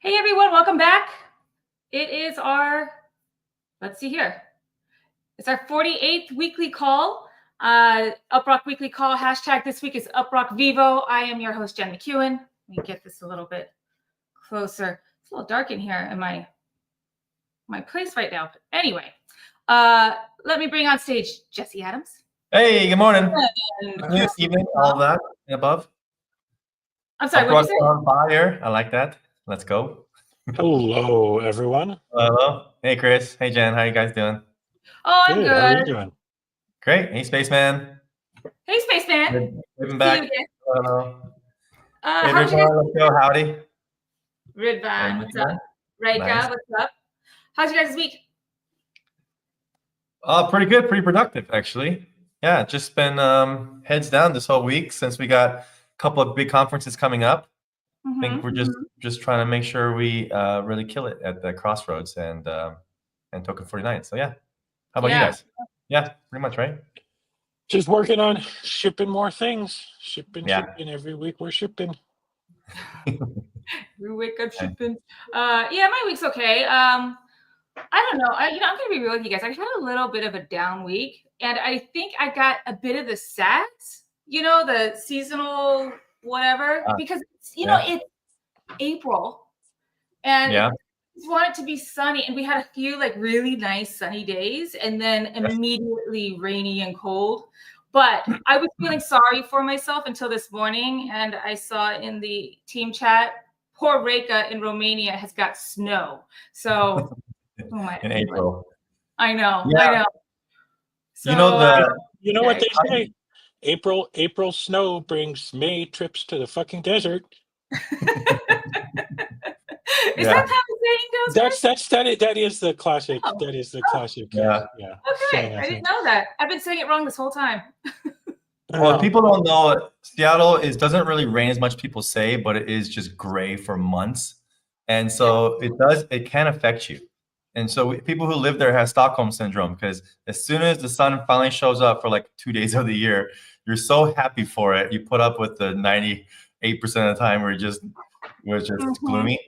Hey everyone, welcome back. It is our, let's see here. It's our 48th weekly call. UpRock Weekly Call. Hashtag this week is UpRock Vivo. I am your host, Jen McEwen. Let me get this a little bit closer. It's a little dark in here in my place right now. But anyway, let me bring on stage Jesse Adams. Hey, good morning. Good evening, all that and above. I'm sorry, what did you say? On fire. I like that. Let's go. Hello, everyone. Hello. Hey, Chris. Hey, Jen. How you guys doing? Oh, I'm good. How are you doing? Great. Hey, Spaceman. Hey, Spaceman. Good back. Hello. Hey, everyone. Let's go. Howdy. Ridvan, what's up? Reika, Nice. what's up? How's you guys this week? Pretty good. Pretty productive, actually. Yeah, just been heads down this whole week since we got a couple of big conferences coming up. I think we're just trying to make sure we really kill it at the Crossroads and Token 49. So yeah, how about you guys? Yeah, pretty much, right? Just working on shipping more things. Shipping every week. We're shipping. We wake up shipping. Yeah, my week's okay. I don't know. I'm gonna be real with you guys. I had a little bit of a down week, and I think I got a bit of the SATs. The seasonal whatever, because it's April, and I just want it to be sunny. And we had a few really nice sunny days, and then immediately rainy and cold. But I was feeling sorry for myself until this morning, and I saw in the team chat, poor Reika in Romania has got snow. So, in April. I know. So, you know what they say? April snow brings May trips to the fucking desert. Is that how the saying goes? That is the classic. That is the classic. Yeah. Okay, I didn't know that. I've been saying it wrong this whole time. Well, if people don't know, Seattle doesn't really rain as much as people say, but it is just gray for months, and so it can affect you. And so people who live there have Stockholm syndrome, because as soon as the sun finally shows up for 2 days of the year, you're so happy for it. You put up with the 98% of the time where it's just gloomy.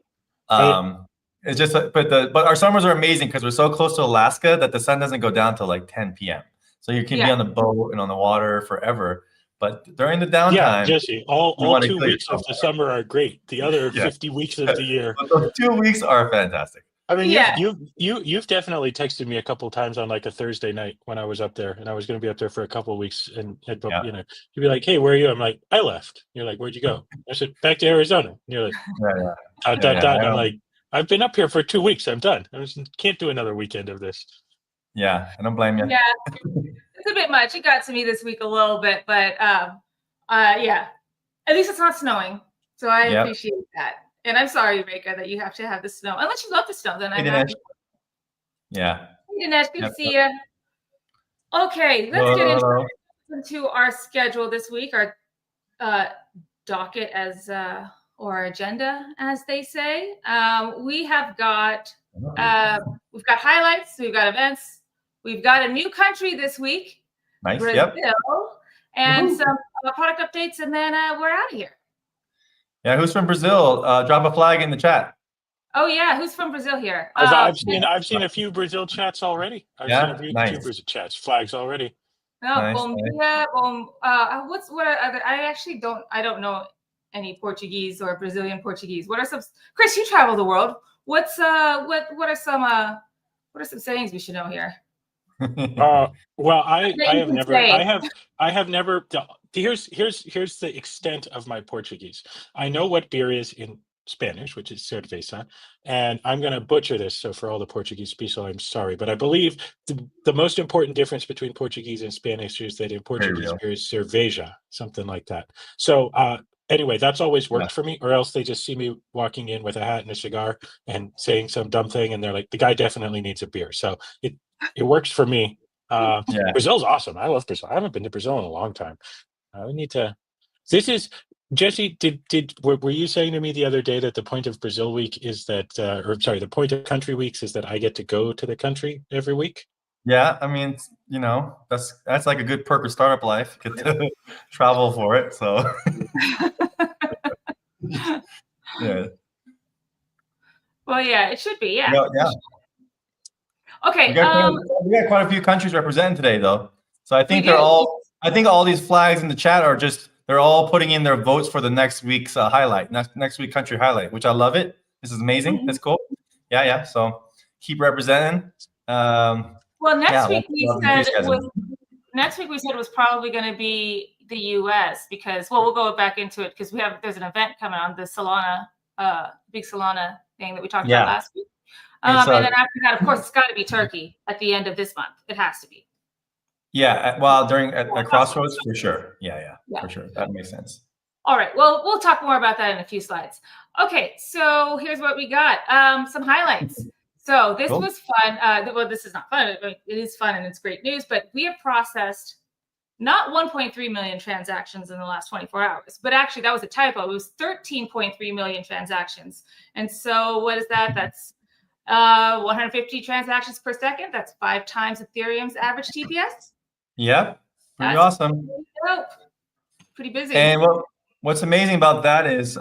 It's just, but our summers are amazing because we're so close to Alaska that the sun doesn't go down till 10 p.m. So you can be on the boat and on the water forever. But during the downtime, Jesse, all 2 weeks of the summer are great. The other 50 weeks of the year, those 2 weeks are fantastic. I mean, you've definitely texted me a couple of times on a Thursday night when I was up there, and I was going to be up there for a couple of weeks, and you'd be like, "Hey, where are you?" I'm like, "I left." You're like, "Where'd you go?" I said, "Back to Arizona." And you're like, I'm like, "I've been up here for 2 weeks. I'm done. Can't do another weekend of this." Yeah, I don't blame you. Yeah, it's a bit much. It got to me this week a little bit, but at least it's not snowing, so I appreciate that. And I'm sorry, Reika, that you have to have the snow. Unless you love the snow, then I'm happy. Yeah. Hey, Dinesh, good to see you. Okay, let's get into our schedule this week, our docket or agenda, as they say. We have got we've got highlights, we've got events, we've got a new country this week, nice, Brazil, and some product updates, and then we're out of here. Yeah, who's from Brazil? Drop a flag in the chat. Oh yeah, who's from Brazil here? I've seen a few Brazil chats already. I've seen a few Brazil chats, flags already. Bom dia, what are other? I don't know any Portuguese or Brazilian Portuguese. What are some? Chris, you travel the world. What are some sayings we should know here? Well, I have never. Here's the extent of my Portuguese. I know what beer is in Spanish, which is cerveza, and I'm going to butcher this. So for all the Portuguese people, I'm sorry, but I believe the most important difference between Portuguese and Spanish is that in Portuguese beer is cerveja, something like that. So anyway, that's always worked for me, or else they just see me walking in with a hat and a cigar and saying some dumb thing, and they're like, the guy definitely needs a beer. So it works for me. Brazil's awesome. I love Brazil. I haven't been to Brazil in a long time. We need to. This is Jesse. Were you saying to me the other day that the point of Brazil week is that, the point of country weeks is that I get to go to the country every week? Yeah, I mean, that's like a good perk of startup life. Get to travel for it. So Well, yeah, it should be. Yeah. Yeah. Okay. We got quite a few countries represented today, though. So I think all these flags in the chat are just, they're all putting in their votes for the next week's highlight, next week country highlight, which I love it. This is amazing. That's cool. Yeah. So keep representing. Well, next week we said it was probably going to be the U.S. because, well, we'll go back into it because there's an event coming on, the Solana, big Solana thing that we talked about last week. And then after that, of course, it's got to be Turkey at the end of this month. It has to be. Yeah, well, at Crossroads, for sure. Yeah, for sure. That makes sense. All right. Well, we'll talk more about that in a few slides. Okay, so here's what we got. Some highlights. So this was fun. Well, this is not fun. It is fun and it's great news. But we have processed not 1.3 million transactions in the last 24 hours, but actually that was a typo. It was 13.3 million transactions. And so what is that? That's 150 transactions per second. That's 5 times Ethereum's average TPS. Yep. Pretty awesome. Pretty busy. And what's amazing about that is,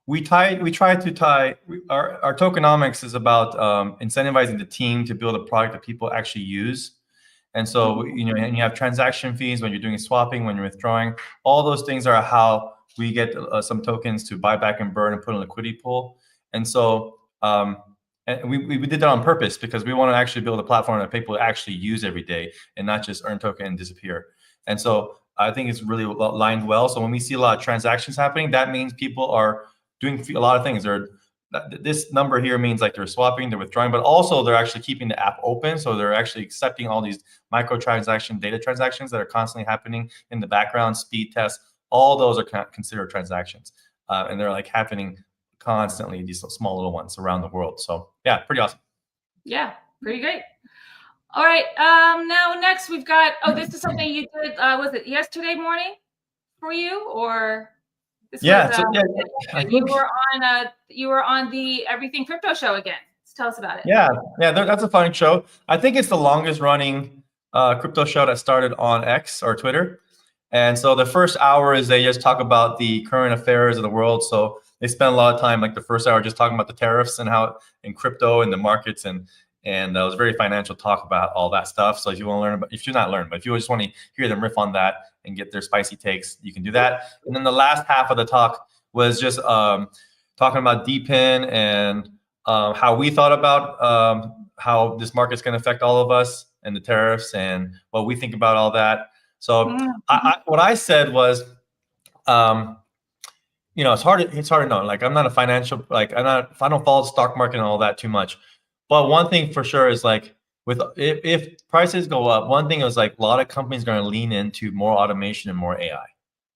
we try to tie our tokenomics is about incentivizing the team to build a product that people actually use. And so, and you have transaction fees when you're doing swapping, when you're withdrawing. All those things are how we get some tokens to buy back and burn and put in a liquidity pool. And so, and we did that on purpose because we want to actually build a platform that people actually use every day and not just earn token and disappear. And so I think it's really lined well. So when we see a lot of transactions happening, that means people are doing a lot of things. This number here means like they're swapping, they're withdrawing, but also they're actually keeping the app open. So they're actually accepting all these microtransaction data transactions that are constantly happening in the background, speed tests, all those are considered transactions. And they're like happening constantly, these small little ones around the world. So yeah, pretty awesome. Yeah, pretty great. All right, now next we've got, this is something you did, was it yesterday morning for you, or? You were on the Everything Crypto show again. Tell us about it. Yeah, that's a fun show. I think it's the longest running crypto show that started on X or Twitter. And so the first hour is they just talk about the current affairs of the world. So they spend a lot of time, like the first hour, just talking about the tariffs and how in crypto and the markets, and it was very financial talk about all that stuff. So if you want to learn about, if you just want to hear them riff on that and get their spicy takes, you can do that. And then the last half of the talk was just talking about DePIN and how we thought about how this market's going to affect all of us and the tariffs and what we think about all that. So what I said was, it's hard to know. Like, I'm not a financial, I don't follow the stock market and all that too much. But one thing for sure is like, if prices go up, one thing is like a lot of companies are going to lean into more automation and more AI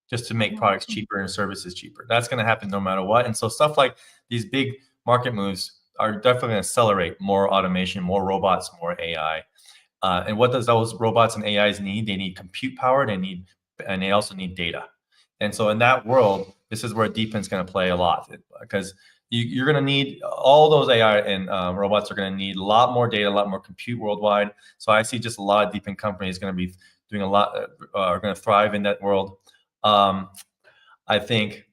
just to make products cheaper and services cheaper. That's going to happen no matter what. And so stuff like these big market moves are definitely going to accelerate more automation, more robots, more AI. And what does those robots and AIs need? They need compute power. And they also need data. And so in that world, this is where DePIN is going to play a lot, because you're going to need all those AI and robots are going to need a lot more data, a lot more compute worldwide. So I see just a lot of DePIN companies going to be doing a lot, are going to thrive in that world. I think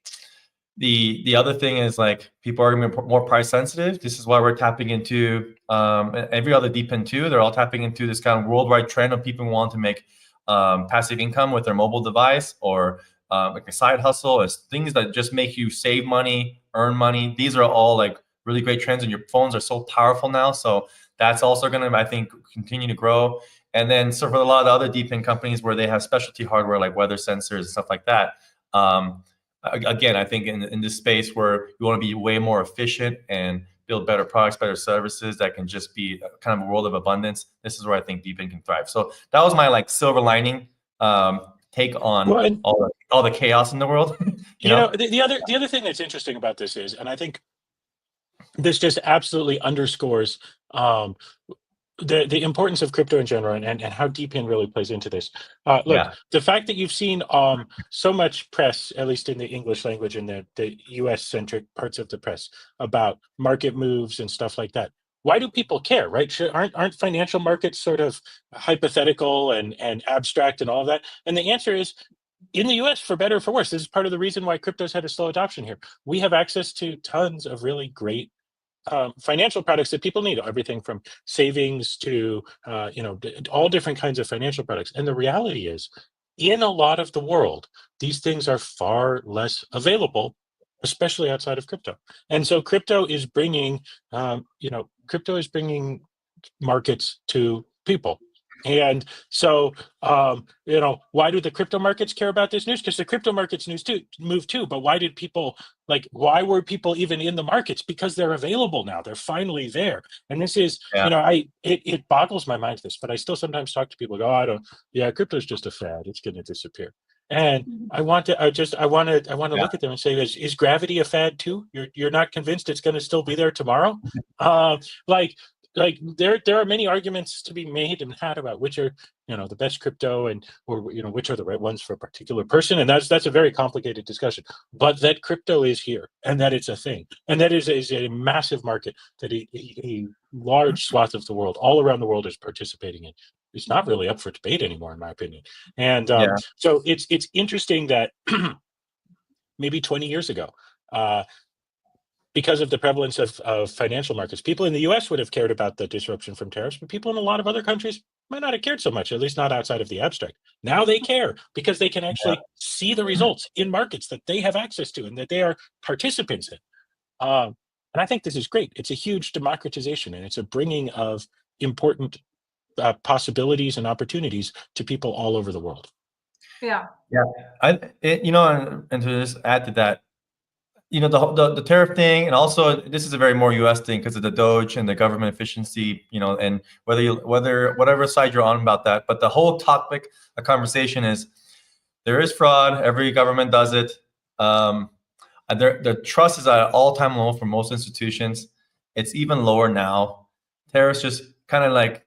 the other thing is like people are going to be more price sensitive. This is why we're tapping into every other DePIN too. They're all tapping into this kind of worldwide trend of people want to make passive income with their mobile device, or like a side hustle, as things that just make you save money, earn money. These are all like really great trends, and your phones are so powerful now. So that's also going to, I think, continue to grow. And then so for a lot of the other DePIN companies where they have specialty hardware like weather sensors and stuff like that, again, I think in this space where you want to be way more efficient and build better products, better services that can just be kind of a world of abundance, this is where I think DePIN can thrive. So that was my like silver lining take on all the chaos in the world. The other thing that's interesting about this is, and I think this just absolutely underscores the importance of crypto in general, and how DePIN really plays into this. The fact that you've seen so much press, at least in the English language and the US-centric parts of the press, about market moves and stuff like that. Why do people care, right? Aren't financial markets sort of hypothetical and abstract and all of that? And the answer is, in the US, for better or for worse, this is part of the reason why crypto's had a slow adoption here. We have access to tons of really great financial products that people need, everything from savings to all different kinds of financial products. And the reality is, in a lot of the world, these things are far less available, especially outside of crypto. And so crypto is bringing markets to people. And so, why do the crypto markets care about this news? Because the crypto markets news move too. But why did people why were people even in the markets? Because they're available now. They're finally there. And this is, it boggles my mind this, but I still sometimes talk to people, crypto's just a fad. It's going to disappear. And I want to look at them and say, is gravity a fad too? You're not convinced it's going to still be there tomorrow? There are many arguments to be made and had about which are the best crypto or which are the right ones for a particular person, and that's a very complicated discussion. But that crypto is here, and that it's a thing, and that is a massive market that a large swath of the world, all around the world, is participating in. It's not really up for debate anymore, in my opinion. And so it's interesting that maybe 20 years ago, because of the prevalence of financial markets, people in the US would have cared about the disruption from tariffs, but people in a lot of other countries might not have cared so much, at least not outside of the abstract. Now they care because they can actually see the results in markets that they have access to and that they are participants in. And I think this is great. It's a huge democratization, and it's a bringing of important possibilities and opportunities to people all over the world. Yeah. And to just add to that, the tariff thing, and also this is a very more U.S. thing because of the Doge and the government efficiency, and whatever side you're on about that. But the whole topic of conversation is there is fraud. Every government does it. The trust is at an all-time low for most institutions. It's even lower now. Tariffs just kind of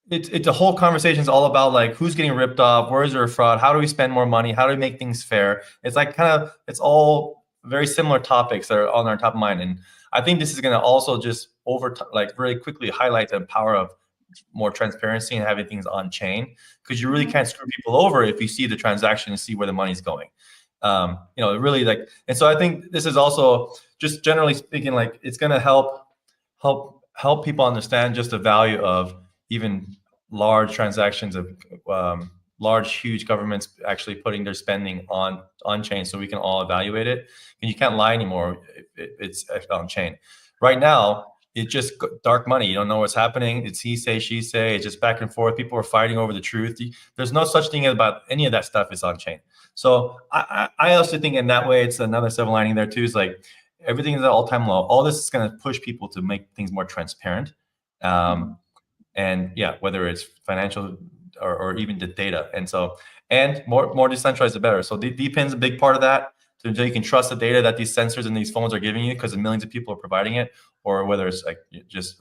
it's the whole conversation is all about who's getting ripped off, where is there fraud, how do we spend more money, how do we make things fair. It's it's all very similar topics that are on our top of mind. And I think this is going to also just really quickly highlight the power of more transparency and having things on chain, because you really can't screw people over if you see the transaction and see where the money's going. Really and so I think this is also just generally speaking, it's going to help people understand just the value of even large transactions of large, huge governments actually putting their spending on chain, so we can all evaluate it. And you can't lie anymore if it's on chain. Right now, it's just dark money. You don't know what's happening. It's he say, she say. It's just back and forth. People are fighting over the truth. There's no such thing about any of that stuff is on chain. So I also think in that way, it's another silver lining there too. Is everything is at all-time low. All this is going to push people to make things more transparent. And whether it's financial or even the data. And more decentralized, the better. So DePIN's a big part of that. So you can trust the data that these sensors and these phones are giving you because millions of people are providing it, or whether it's just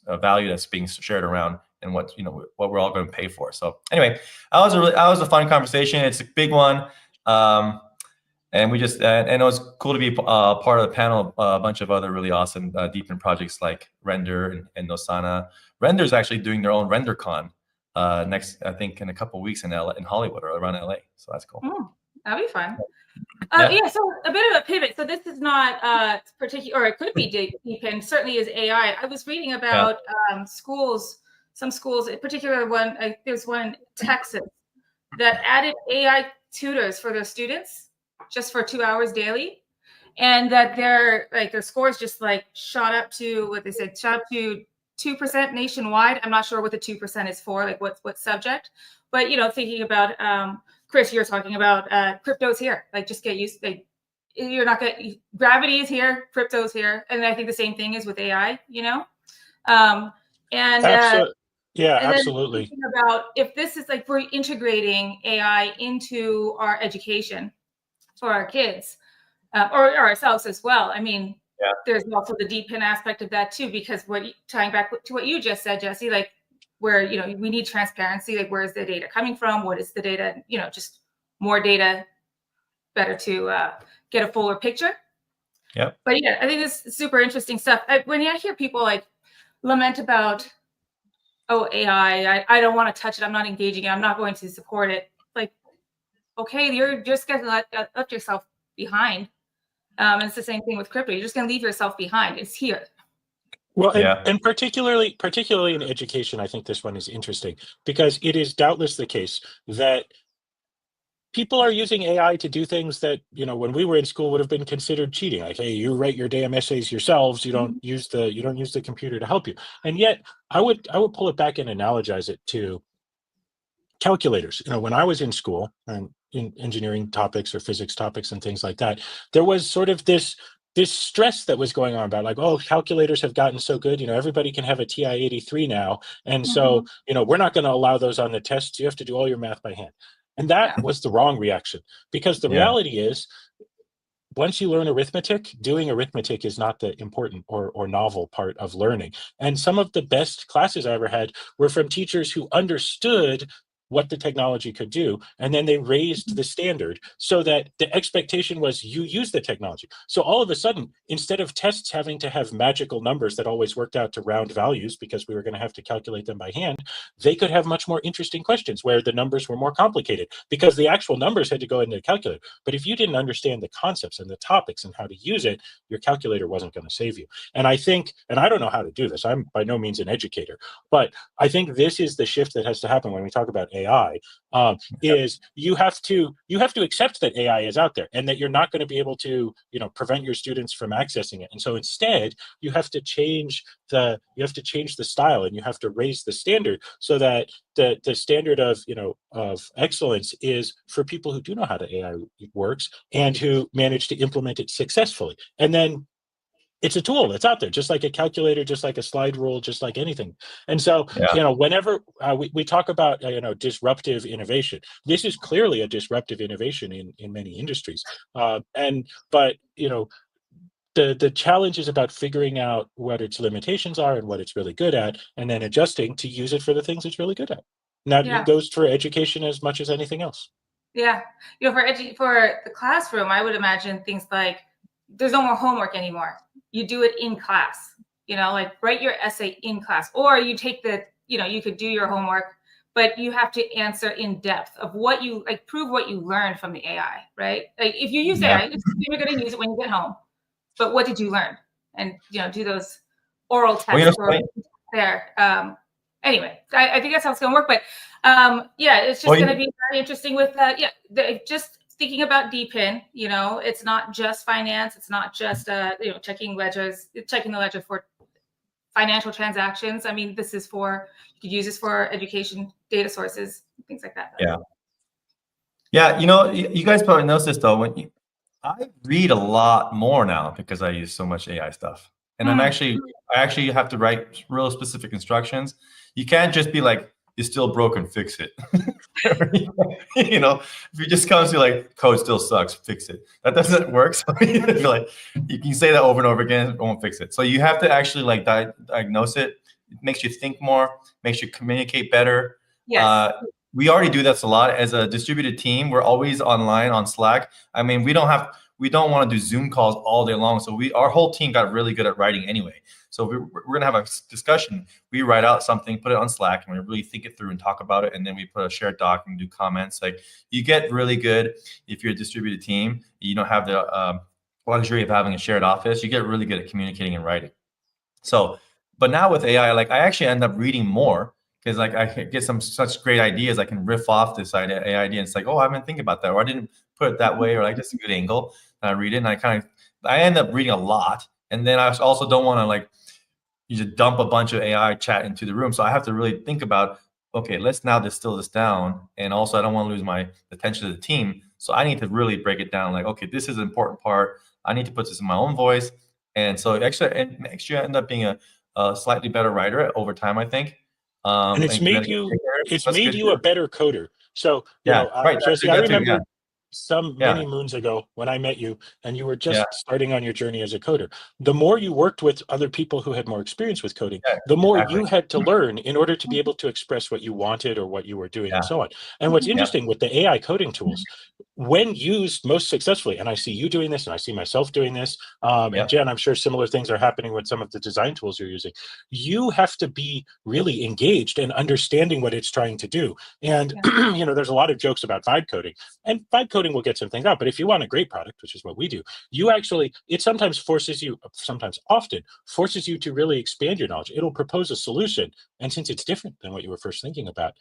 a value that's being shared around and what we're all going to pay for. So anyway, that was a fun conversation. It's a big one. And we just and it was cool to be part of the panel. A bunch of other really awesome DePIN projects like Render and Nosana. Render is actually doing their own RenderCon next, I think, in a couple of weeks in Hollywood or around LA. So that's cool. That'd be fun. So a bit of a pivot. So this is not particular, or it could be DePIN. Certainly is AI. I was reading about schools. Some schools, in particular one, there's one in Texas that added AI tutors for their students just for 2 hours daily, and that their scores just shot up to what they said, shot up to 2% nationwide. I'm not sure what the 2% is for, what subject, but thinking about Chris, you're talking about crypto's here. Just get used. You're not gonna. Gravity is here. Crypto's here, and I think the same thing is with AI. Absolutely. Thinking about if this is we're integrating AI into our education for our kids or ourselves as well. I mean, there's also the DePIN aspect of that too, because tying back to what you just said, Jesse, where we need transparency. Where is the data coming from? What is the data? Just more data, better to get a fuller picture. Yeah. But I think this is super interesting stuff. When I hear people lament about, AI, I don't want to touch it. I'm not engaging it. I'm not going to support it. Okay, you're just going to let yourself behind. And it's the same thing with crypto. You're just going to leave yourself behind. It's here. Well, Yeah. and particularly in education, I think this one is interesting because it is doubtless the case that people are using AI to do things that, when we were in school would have been considered cheating. Like, hey, you write your damn essays yourselves. You don't use the computer to help you. And yet I would pull it back and analogize it to calculators. When I was in school and in engineering topics or physics topics and things like that, there was sort of this stress that was going on about, like, oh, calculators have gotten so good, everybody can have a TI-83 now, and so we're not going to allow those on the tests. You have to do all your math by hand. And that was the wrong reaction, because the reality is, once you learn arithmetic, doing arithmetic is not the important or novel part of learning. And some of the best classes I ever had were from teachers who understood what the technology could do, and then they raised the standard so that the expectation was you use the technology. So all of a sudden, instead of tests having to have magical numbers that always worked out to round values because we were going to have to calculate them by hand, they could have much more interesting questions where the numbers were more complicated because the actual numbers had to go into the calculator. But if you didn't understand the concepts and the topics and how to use it, your calculator wasn't going to save you. And I think, and I don't know how to do this, I'm by no means an educator, but I think this is the shift that has to happen when we talk about AI. Is you have to accept that AI is out there and that you're not going to be able to prevent your students from accessing it. And so instead, you have to change the style, and you have to raise the standard so that the standard of excellence is for people who do know how the AI works and who manage to implement it successfully. And then it's a tool. It's out there, just like a calculator, just like a slide rule, just like anything. And so, whenever we talk about, disruptive innovation, this is clearly a disruptive innovation in many industries. But the challenge is about figuring out what its limitations are and what it's really good at, and then adjusting to use it for the things it's really good at. And that goes for education as much as anything else. Yeah. For the classroom, I would imagine things like there's no more homework anymore. You do it in class, like write your essay in class, or you take you could do your homework, but you have to answer in depth of what you prove what you learned from the AI, right? Like if you use AI, you're going to use it when you get home, but what did you learn? And, do those oral tests there. Anyway, I think that's how it's going to work, but it's just going to be very interesting with just thinking about DPIN, it's not just finance. It's not just, checking the ledger for financial transactions. I mean, you could use this for education data sources, things like that. Yeah. Yeah. You guys probably noticed this though, I read a lot more now because I use so much AI stuff. And I actually have to write real specific instructions. You can't just be like, it's still broken, fix it. If you just come to code still sucks, fix it. That doesn't work. So you can say that over and over again, it won't fix it. So you have to actually diagnose it. It makes you think more, makes you communicate better. Yes. We already do this a lot as a distributed team. We're always online on Slack. I mean, we don't want to do Zoom calls all day long. So our whole team got really good at writing anyway. So we're going to have a discussion. We write out something, put it on Slack, and we really think it through and talk about it. And then we put a shared doc and do comments. You get really good if you're a distributed team. You don't have the luxury of having a shared office. You get really good at communicating and writing. So, but now with AI, I actually end up reading more because I get such great ideas. I can riff off this AI idea. And it's oh, I've been thinking about that, or I didn't put it that way, or just a good angle. And I read it, and I end up reading a lot. And then I also don't want to you just dump a bunch of AI chat into the room. So I have to really think about, okay, let's now distill this down. And also I don't want to lose my attention to the team. So I need to really break it down. Okay, this is an important part. I need to put this in my own voice. And so actually I end up being a slightly better writer over time, I think. And it's made you a better coder. So, Jesse, I remember many moons ago when I met you and you were just starting on your journey as a coder. The more you worked with other people who had more experience with coding, the more you had to learn in order to be able to express what you wanted or what you were doing and so on. And what's interesting with the AI coding tools, when used most successfully, and I see you doing this and I see myself doing this, and Jen, I'm sure similar things are happening with some of the design tools you're using, you have to be really engaged in understanding what it's trying to do. And you know, there's a lot of jokes about vibe coding, and vibe coding will get some things out, but if you want a great product, which is what we do, you actually, it sometimes forces you, sometimes often forces you to really expand your knowledge. It'll propose a solution, and since it's different than what you were first thinking about,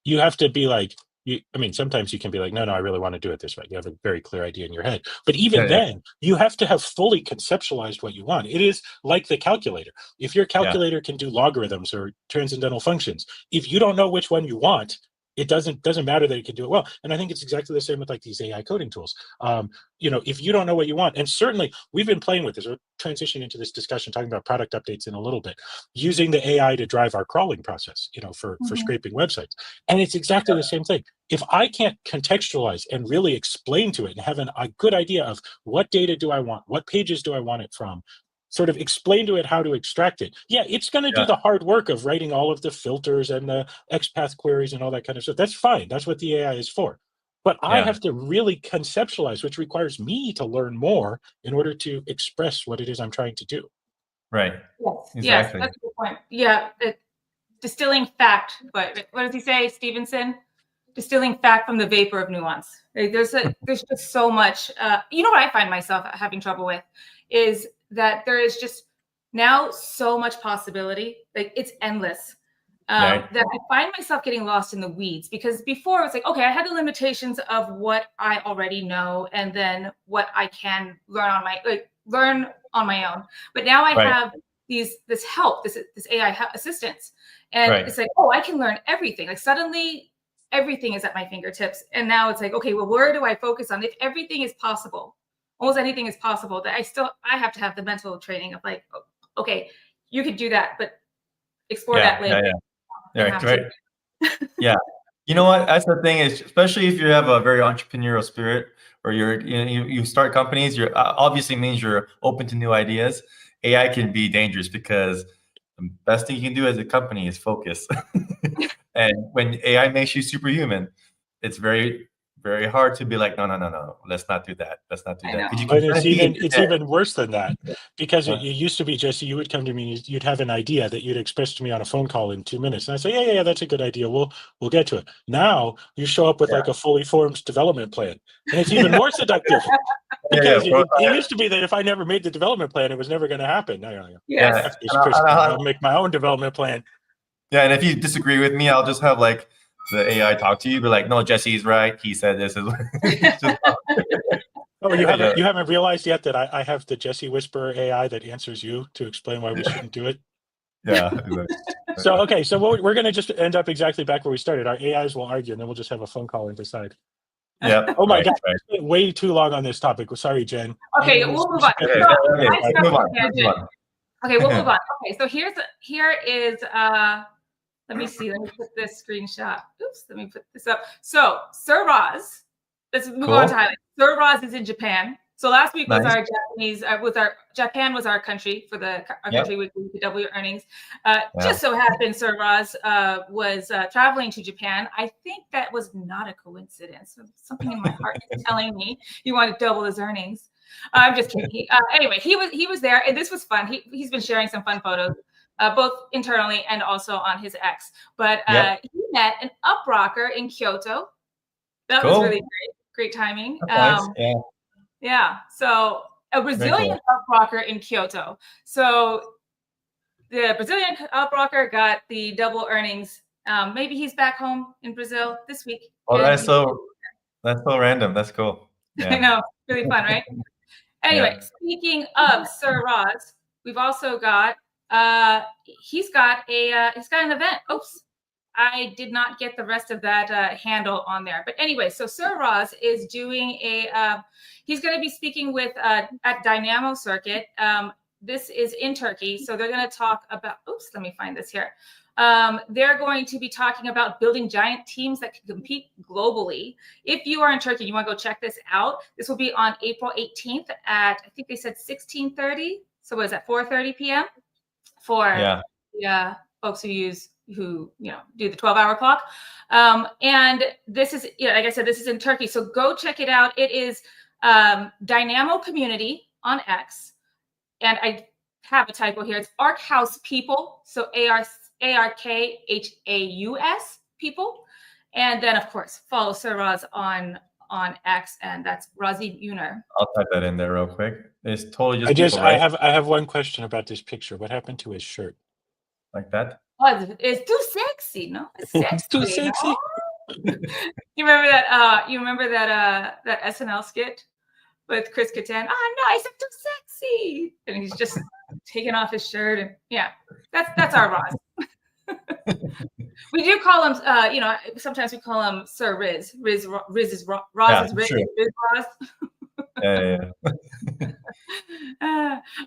you have to be like, I mean, sometimes you can be like, no, I really want to do it this way. You have a very clear idea in your head. But even then, you have to have fully conceptualized what you want. It is like the calculator. If your calculator can do logarithms or transcendental functions, if you don't know which one you want, it doesn't matter that it can do it well. And I think it's exactly the same with like these AI coding tools. You know, if you don't know what you want, and certainly we've been playing with this, we're transitioning into this discussion, talking about product updates in a little bit, using the AI to drive our crawling process, you know, for scraping websites. And it's exactly the same thing. If I can't contextualize and really explain to it and have a good idea of what data do I want, what pages do I want it from, sort of explain to it how to extract it. Yeah, it's going to do the hard work of writing all of the filters and the XPath queries and all that kind of stuff. That's fine. That's what the AI is for. But I have to really conceptualize, which requires me to learn more in order to express what it is I'm trying to do. Right. Yes, Exactly. yes, that's a good point. Yeah, distilling fact. But what does he say, Stevenson? Distilling fact from the vapor of nuance. Like, there's just so much. You know what I find myself having trouble with is that there is just now so much possibility. Like, it's endless. That I find myself getting lost in the weeds, because before it was like, okay, I had the limitations of what I already know and then what I can learn on my own. But now I have this help, this AI assistance, and it's like, oh, I can learn everything. Like, suddenly everything is at my fingertips, and now it's like, okay, well, where do I focus on? If everything is possible, almost anything is possible, that I have to have the mental training of like, okay, you could do that, but explore that later. Right. Yeah. You know what? That's the thing is, especially if you have a very entrepreneurial spirit, or you start companies, you're obviously means you're open to new ideas. AI can be dangerous because the best thing you can do as a company is focus. And when AI makes you superhuman, it's very, very hard to be like, no, let's not do that. Let's not do that. But it's even worse than that, because it used to be, Jesse, you would come to me, you'd have an idea that you'd express to me on a phone call in 2 minutes, and I say, yeah, that's a good idea. We'll get to it. Now you show up with like a fully formed development plan, and it's even more seductive. Because it used to be that if I never made the development plan, it was never going to happen. Now, I'll make my own development plan. Yeah, and if you disagree with me, I'll just have like the AI talk to you, be like, no, Jesse's right. He said this. Oh, you haven't realized yet that I have the Jesse Whisperer AI that answers you to explain why we shouldn't do it? Yeah. So we're going to just end up exactly back where we started. Our AIs will argue, and then we'll just have a phone call and decide. Yeah. Oh my God, I spent way too long on this topic. Sorry, Jen. Okay, we'll move on. Okay, we'll move on. Okay, so here is let me see. Let me put this screenshot. Oops, let me put this up. So Sir Roz, let's move on to highlights. Sir Roz is in Japan. So last week was our Japanese, Japan was our country for our country week to double your earnings. Just so happened Sir Roz was traveling to Japan. I think that was not a coincidence. Something in my heart is telling me he wanted to double his earnings. I'm just kidding. Anyway, he was there, and this was fun. He's been sharing some fun photos, both internally and also on his X. But he met an UpRocker in Kyoto. That was really great timing. Yeah. So a Brazilian UpRocker in Kyoto. So the Brazilian UpRocker got the double earnings. Maybe he's back home in Brazil this week. Oh, that's so random. That's cool. I know, really fun, right? Anyway, speaking of Sir Roz, we've also got he's got an event. Oops, I did not get the rest of that handle on there. But anyway, so Sir Roz is doing he's going to be speaking with at Dynamo Circuit. This is in Turkey, so they're going to talk about. Oops, let me find this here. They're going to be talking about building giant teams that can compete globally. If you are in Turkey, you want to go check this out. This will be on April 18th at, I think they said 16:30. So what is that, 4:30 p.m. for folks who do the 12-hour clock. And this is, like I said, this is in Turkey. So go check it out. It is Dynamo Community on X. And I have a typo here. It's Ark House People. So ARKHAUS people. And then, of course, follow Sir Roz on X, and that's Razi Uner. I'll type that in there real quick. It's totally just people, I right? have one question about this picture. What happened to his shirt? Like that? Oh, it's too sexy, no? It's sexy. It's too sexy. You remember that? That SNL skit with Chris Kattan? Oh no, he's too sexy, and he's just taking off his shirt, and yeah, that's our Roz. We do call him, sometimes we call him Sir Riz. Riz is Roz. Yeah, is Riz, sure. Riz Roz. Yeah.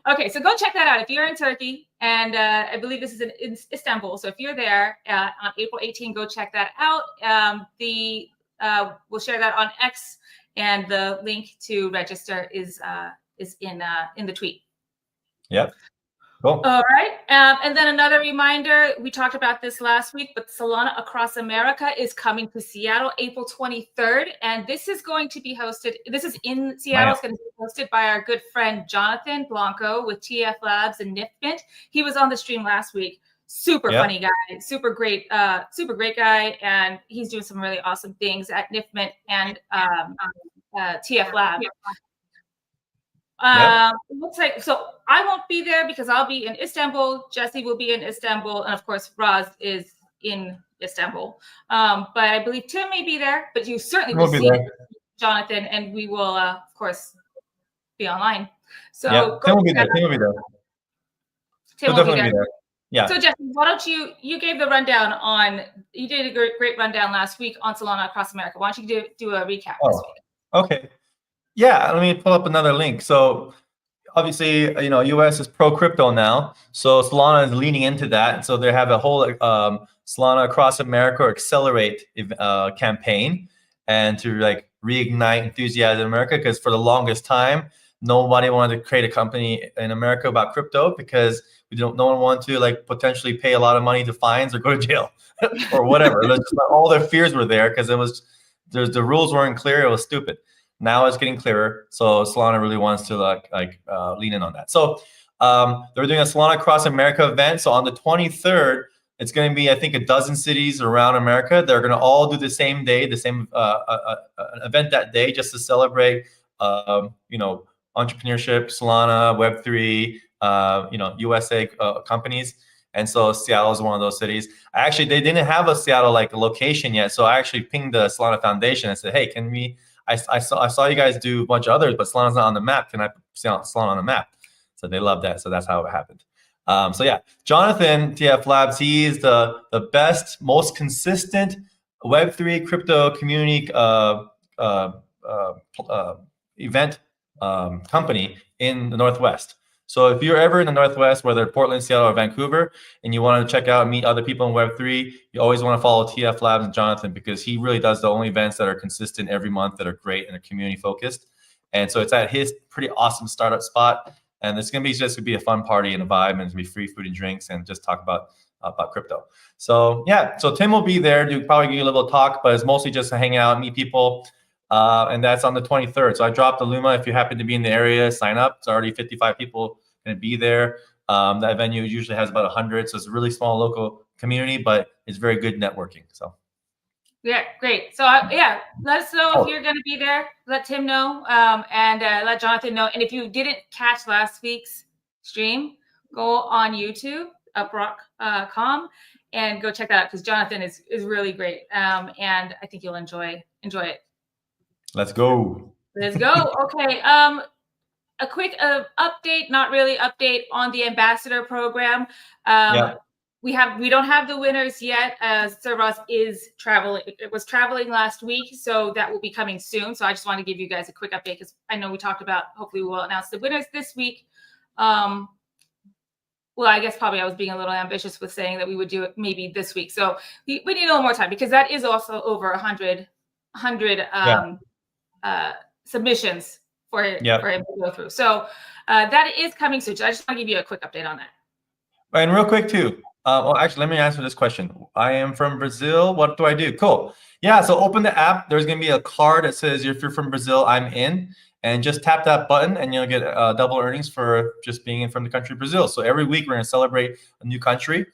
Okay, so go check that out if you're in Turkey, and I believe this is in Istanbul. So if you're there on April 18, go check that out. We'll share that on X, and the link to register is in the tweet. Yep. Cool. All right. And then another reminder, we talked about this last week, but Solana Across America is coming to Seattle April 23rd. And this is going to be hosted. This is in Seattle. It's going to be hosted by our good friend Jonathan Blanco with TF Labs and NIFMint. He was on the stream last week. Super funny guy, super great guy. And he's doing some really awesome things at NIFMint and TF Labs. Looks like, so I won't be there because I'll be in Istanbul. Jesse will be in Istanbul, and of course Roz is in Istanbul. But I believe Tim may be there, but you certainly will see Jonathan, and we will of course be online. So Tim will be there. Tim will be there. Tim will definitely be there. Yeah. So Jesse, why don't you gave the rundown on, you did a great rundown last week on Solana Across America. Why don't you do a recap this week? Okay. Yeah, let me pull up another link. So obviously, US is pro crypto now. So Solana is leaning into that. So they have a whole Solana Across America or Accelerate campaign, and to reignite enthusiasm in America, because for the longest time, nobody wanted to create a company in America about crypto because no one wanted to potentially pay a lot of money to fines or go to jail or whatever. All their fears were there because the rules weren't clear. It was stupid. Now it's getting clearer, so Solana really wants to lean in on that. So they're doing a Solana Across America event. So on the 23rd, it's going to be, I think, a dozen cities around America. They're going to all do the same day, the same event that day, just to celebrate, entrepreneurship, Solana, Web3, USA companies. And so Seattle is one of those cities. They didn't have a Seattle location yet, so I actually pinged the Solana Foundation and said, hey, can we? I saw you guys do a bunch of others, but Solana's not on the map. Can I see Solana on the map? So they love that. So that's how it happened. So yeah, Jonathan, TF Labs, he is the best, most consistent Web3 crypto community event company in the Northwest. So if you're ever in the Northwest, whether Portland, Seattle, or Vancouver, and you want to check out and meet other people in Web3, you always want to follow TF Labs and Jonathan, because he really does the only events that are consistent every month that are great and are community focused. And so it's at his pretty awesome startup spot. And it's going to be a fun party and a vibe, and it's going to be free food and drinks and just talk about crypto. So yeah, so Tim will be there to probably give you a little talk, but it's mostly just to hang out, meet people. And that's on the 23rd. So I dropped the Luma. If you happen to be in the area, sign up. It's already 55 people going to be there. That venue usually has about 100. So it's a really small local community, but it's very good networking. So. Yeah, great. So let us know if you're going to be there. Let Tim know, and let Jonathan know. And if you didn't catch last week's stream, go on YouTube, UpRock.com, and go check that out, because Jonathan is really great, and I think you'll enjoy it. Let's go. Okay. A quick update, not really update, on the ambassador program. We don't have the winners yet. Sir Roz is traveling. It was traveling last week, so that will be coming soon. So I just want to give you guys a quick update, because I know we talked about, hopefully we'll announce the winners this week. Well, I guess probably I was being a little ambitious with saying that we would do it maybe this week. So we need a little more time, because that is also over 100 submissions for him to go through. So that is coming soon. So I just want to give you a quick update on that. And real quick too, Well, actually, let me answer this question. I am from Brazil. What do I do? Cool. Yeah, so open the app. There's going to be a card that says, if you're from Brazil, I'm in. And just tap that button and you'll get double earnings for just being in from the country Brazil. So every week we're going to celebrate a new country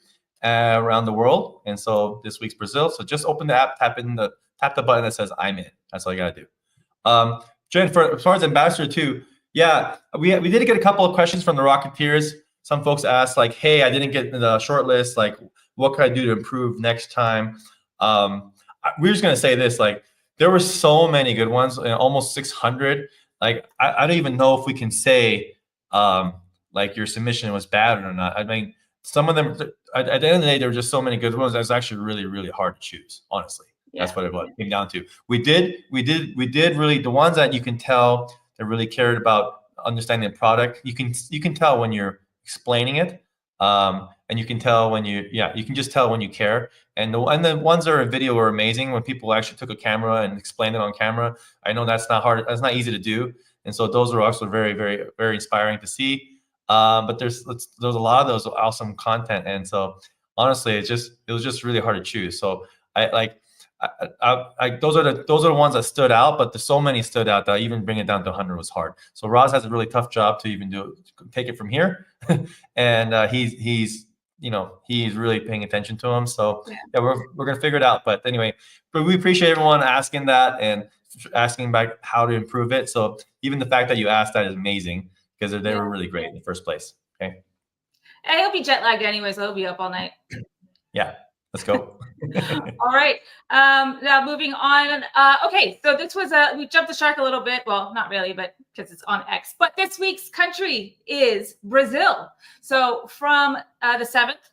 around the world. And so this week's Brazil. So just open the app, tap the button that says I'm in. That's all you got to do. Jen, as far as ambassador too, yeah, we did get a couple of questions from the Rocketeers. Some folks asked like, hey, I didn't get the short list. Like, what could I do to improve next time? We're just going to say this, like, there were so many good ones, almost 600. Like, I don't even know if we can say, like, your submission was bad or not. I mean, some of them, at the end of the day, there were just so many good ones. It was actually really, really hard to choose, honestly. Yeah. That's what it came down to. We did really, the ones that you can tell that really cared about understanding the product. You can tell when you're explaining it, and you can tell when you can just tell when you care. And the ones that are in video were amazing when people actually took a camera and explained it on camera. I know that's not hard, that's not easy to do, and so those are also very, very, very inspiring to see. But there's a lot of those awesome content, and so honestly, it was just really hard to choose. So those are the ones that stood out, but there's so many stood out that even bring it down to 100 was hard. So Roz has a really tough job to even take it from here, and he's really paying attention to them. So yeah, we're gonna figure it out. But anyway, we appreciate everyone asking that and asking about how to improve it. So even the fact that you asked that is amazing, because they were really great in the first place. Okay. I hope you jet lagged anyways. I'll be up all night. Yeah. Let's go. All right. Now moving on. Okay, so this was we jumped the shark a little bit. Well, not really, but because it's on X. But this week's country is Brazil. So from the 7th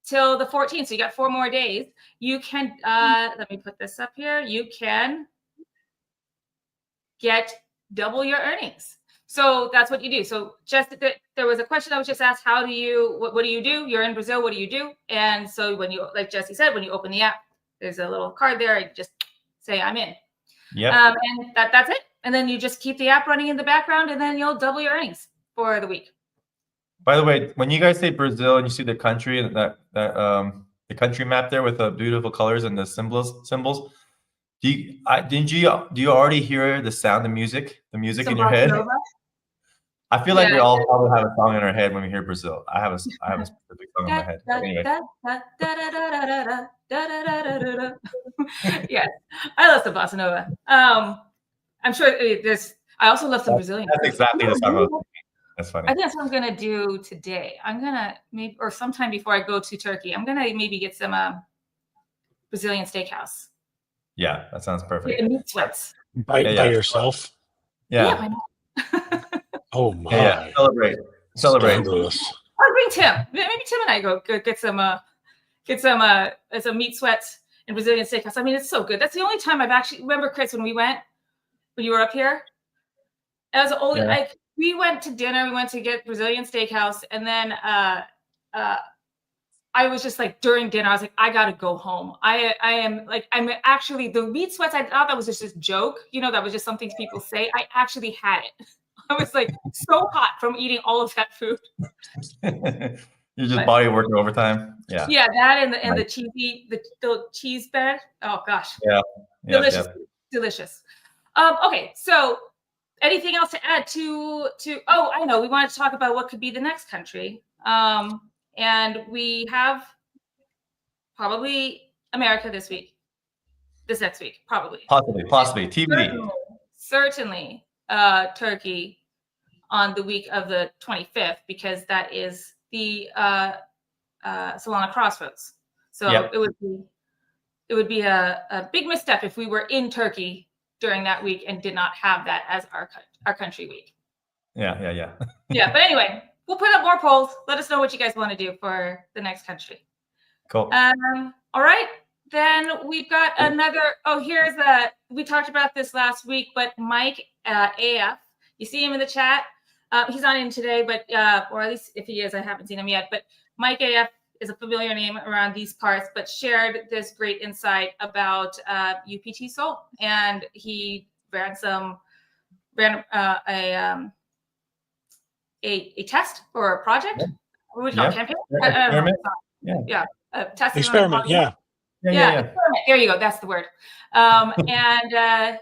till the 14th, so you got 4 more days. You can let me put this up here. You can get double your earnings. So that's what you do. So just there was a question that was just asked, what do you do? You're in Brazil, what do you do? And so when you, like Jesse said, when you open the app, there's a little card there. You just say, I'm in. Yeah. And that's it. And then you just keep the app running in the background, and then you'll double your earnings for the week. By the way, when you guys say Brazil and you see the country, the country map there with the beautiful colors and the symbols, do you already hear the sound of music, in your head? Nova? I feel like we all probably have a song in our head when we hear Brazil. I have a specific song in my head. Anyway. Yes, I love some bossa nova. I'm sure I also love some Brazilian. That's exactly the song. That's funny. I think that's what I'm gonna do today. I'm gonna or sometime before I go to Turkey, I'm gonna maybe get some Brazilian steakhouse. Yeah, that sounds perfect. Yeah, meat sweats. By yourself? Yeah. Why not? Oh my! Yeah, celebrate. Scandalous. I'll bring Tim. Maybe Tim and I go get some meat sweats and Brazilian steakhouse. I mean, it's so good. That's the only time I've actually remember, Chris, when you were up here. As only we went to dinner. We went to get Brazilian steakhouse, and then I was just like during dinner, I was like, I gotta go home. I'm actually the meat sweats. I thought that was just a joke, that was just something people say. I actually had it. I was like so hot from eating all of that food. You're just body working overtime. Yeah. Yeah, that and the cheese bed. Oh gosh. Yeah. Delicious. Okay, so anything else to add to? Oh, I know. We wanted to talk about what could be the next country. And we have probably America this next week, probably. Possibly. TBD. Certainly Turkey on the week of the 25th, because that is the Solana Crossroads. So it would be a big misstep if we were in Turkey during that week and did not have that as our country week. Yeah. Yeah, but anyway. We'll put up more polls. Let us know what you guys want to do for the next country. Cool. All right. Then we've got another. Oh, we talked about this last week, but Mike AF, you see him in the chat. He's not in today, but or at least if he is, I haven't seen him yet. But Mike AF is a familiar name around these parts, but shared this great insight about UPT Sol, and he ran a test or a project. What would you call it? Campaign? testing experiment. Yeah, experiment. There you go. That's the word. The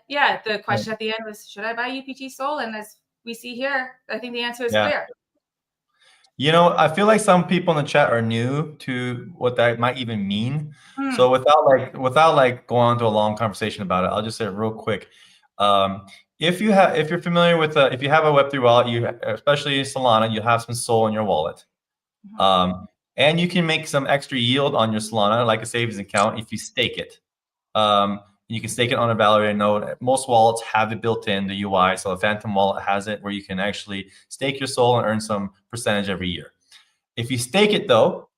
question at the end was, should I buy UPT Sol? And as we see here, I think the answer is clear. You know, I feel like some people in the chat are new to what that might even mean. So without going into a long conversation about it, I'll just say it real quick. If you're familiar with if you have a Web3 wallet, especially Solana, you have some Sol in your wallet. And you can make some extra yield on your Solana, like a savings account, if you stake it. You can stake it on a validated node. Most wallets have it built in, the UI. So a Phantom wallet has it where you can actually stake your Sol and earn some percentage every year. If you stake it though,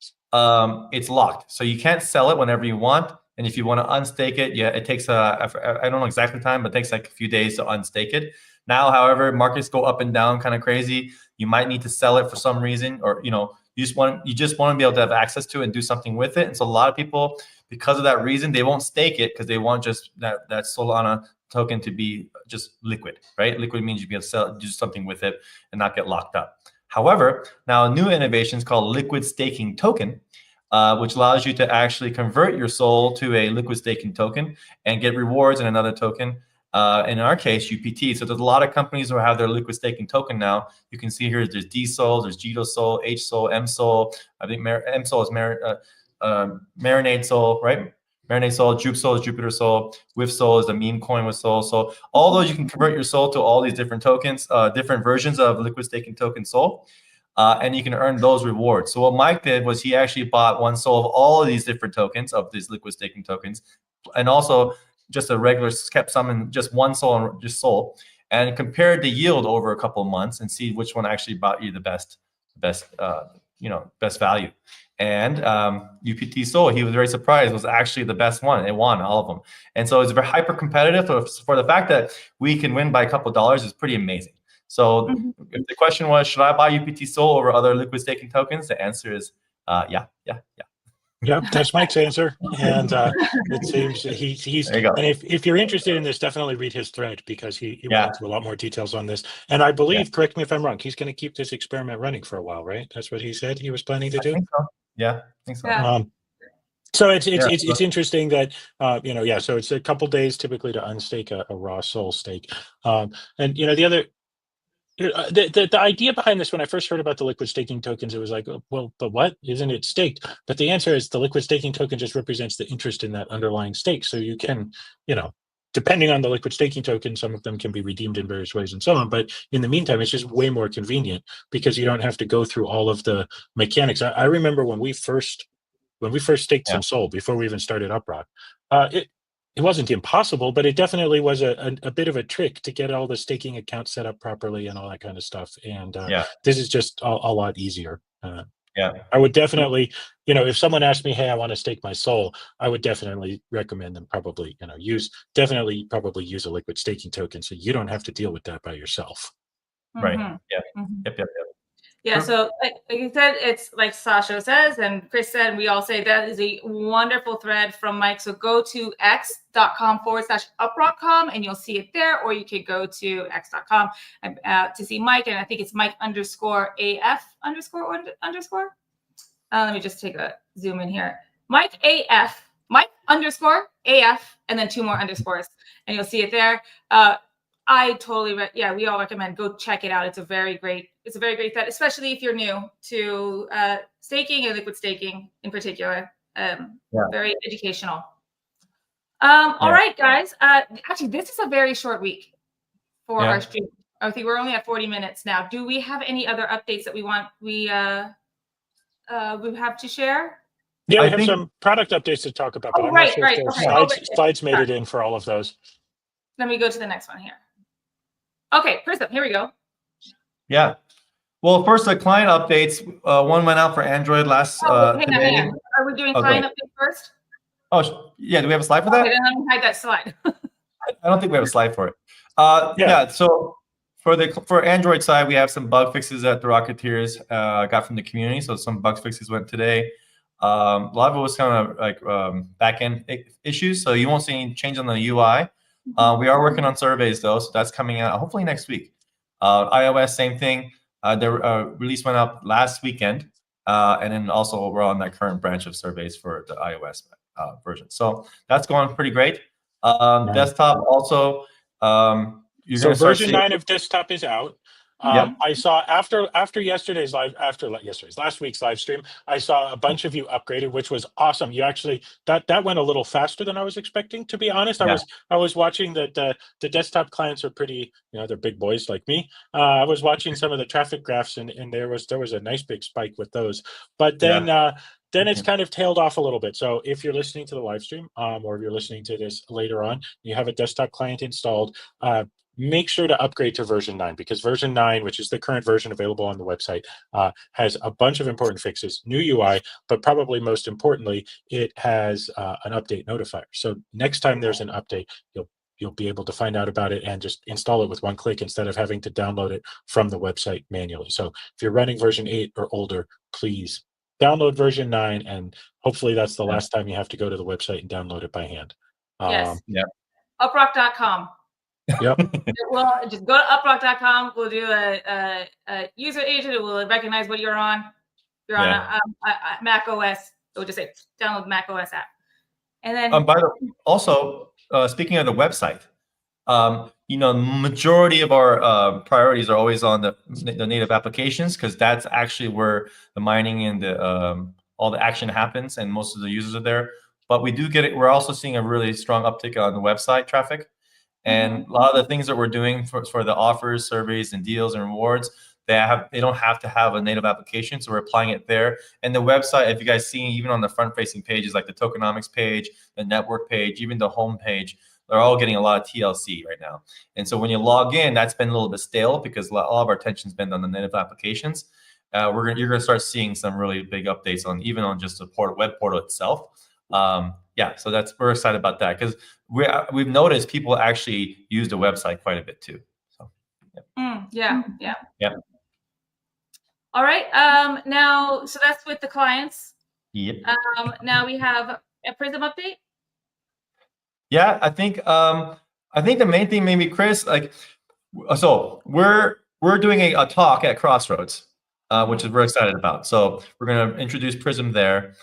it's locked. So you can't sell it whenever you want. And if you want to unstake it, it takes I don't know exactly time, but it takes like a few days to unstake it. Now, however, markets go up and down kind of crazy. You might need to sell it for some reason, or you just want to be able to have access to it and do something with it. And so a lot of people, because of that reason, they won't stake it because they want just that Solana token to be just liquid, right? Liquid means you be able to sell, do something with it and not get locked up. However, now a new innovation is called liquid staking token, which allows you to actually convert your Sol to a liquid staking token and get rewards in another token. In our case, UPT. So there's a lot of companies who have their liquid staking token now. You can see here there's D-Sol, there's Jito Sol, H-Sol, M-Sol. I think M-Sol is Marinade Sol, right? Marinade Sol, Jupe Sol is Jupiter Sol, With Sol is the meme coin with Sol. So all those, you can convert your Sol to all these different tokens, different versions of liquid staking token Sol. And you can earn those rewards. So what Mike did was he actually bought one Sol of all of these different tokens, of these liquid staking tokens, and also just a regular, kept some in just one Sol and just Sol, and compared the yield over a couple of months and see which one actually bought you the best value. And UPT Sol, he was very surprised, was actually the best one. It won all of them. And so it's very hyper competitive. For the fact that we can win by a couple of dollars is pretty amazing. So if the question was, should I buy UPT Sol over other liquid staking tokens? The answer is yeah. Yeah, that's Mike's answer, and it seems he's. And if you're interested in this, definitely read his thread because he went into a lot more details on this. And I believe, correct me if I'm wrong, he's going to keep this experiment running for a while, right? That's what he said he was planning to do. I think so. Yeah, I think so. Yeah. So it's interesting that so it's a couple days typically to unstake a raw Sol stake, and the other. The idea behind this, when I first heard about the liquid staking tokens, it was like, well, but what? Isn't it staked? But the answer is the liquid staking token just represents the interest in that underlying stake. So you can, depending on the liquid staking token, some of them can be redeemed in various ways and so on. But in the meantime, it's just way more convenient because you don't have to go through all of the mechanics. I remember when we first staked some Sol before we even started UpRock, it wasn't impossible, but it definitely was a bit of a trick to get all the staking accounts set up properly and all that kind of stuff. And this is just a lot easier. I would definitely, if someone asked me, hey, I want to stake my Sol, I would definitely recommend them probably, use a liquid staking token so you don't have to deal with that by yourself. Right. Yeah. Yep. Yeah, so like you said, it's like Sasha says, and Chris said, and we all say that is a wonderful thread from Mike. So go to x.com/uprock.com and you'll see it there, or you could go to x.com to see Mike, and I think it's Mike_AF_. Let me just take a zoom in here. Mike_AF, and then 2 more underscores, and you'll see it there. I totally, we all recommend go check it out. It's a very great thread, especially if you're new to staking and liquid staking in particular. Very educational. All right, guys. Actually, this is a very short week for our stream. I think we're only at 40 minutes now. Do we have any other updates that we have to share? Yeah, we have some product updates to talk about, but I'm not sure if there's slides made it in for all of those. Let me go to the next one here. Okay, Prism, here we go. Yeah. Well, first, the client updates. One went out for Android last today. Hang on. Are we doing client updates first? Oh, yeah. Do we have a slide for that? Okay, then let me hide that slide. I don't think we have a slide for it. So for Android side, we have some bug fixes that the Rocketeers got from the community. So some bug fixes went today. A lot of it was kind of like back-end issues. So you won't see any change on the UI. We are working on surveys though, so that's coming out hopefully next week. iOS, same thing. The release went up last weekend. And then also we're on that current branch of surveys for the iOS version. So that's going pretty great. Nice. Desktop also, you're So going to start version seeing 9 of desktop is out. Yep. I saw after last week's live stream, I saw a bunch of you upgraded, which was awesome. You actually that went a little faster than I was expecting, to be honest. Yeah. I was watching that the desktop clients are pretty, they're big boys like me. I was watching some of the traffic graphs, and there was a nice big spike with those. But then it's kind of tailed off a little bit. So if you're listening to the live stream, or if you're listening to this later on, you have a desktop client installed, make sure to upgrade to version 9, because version 9, which is the current version available on the website, has a bunch of important fixes, new UI, but probably most importantly, it has an update notifier. So next time there's an update, you'll be able to find out about it and just install it with one click instead of having to download it from the website manually. So if you're running version 8 or older, please download version 9, and hopefully that's the last time you have to go to the website and download it by hand. Yes. UpRock.com. Yep. Well, just go to UpRock.com. We'll do a user agent. It will recognize what you're on. You're on a Mac OS. It will just say download the Mac OS app. And then also speaking of the website, majority of our priorities are always on the native applications, because that's actually where the mining and the all the action happens, and most of the users are there. But we do get it. We're also seeing a really strong uptick on the website traffic. And a lot of the things that we're doing for the offers, surveys, and deals and rewards, they don't have to have a native application, so we're applying it there. And the website, if you guys see, even on the front-facing pages, like the tokenomics page, the network page, even the home page, they're all getting a lot of TLC right now. And so when you log in, that's been a little bit stale, because all of our attention's been on the native applications. You're gonna start seeing some really big updates even on just the web portal itself. So we're excited about that, because we've noticed people actually use the website quite a bit too. So yeah. All right. Now, so that's with the clients. Yep. Now we have a Prism update. Yeah, I think the main thing, maybe Chris, so we're doing a talk at Crossroads, which we're excited about. So we're going to introduce Prism there.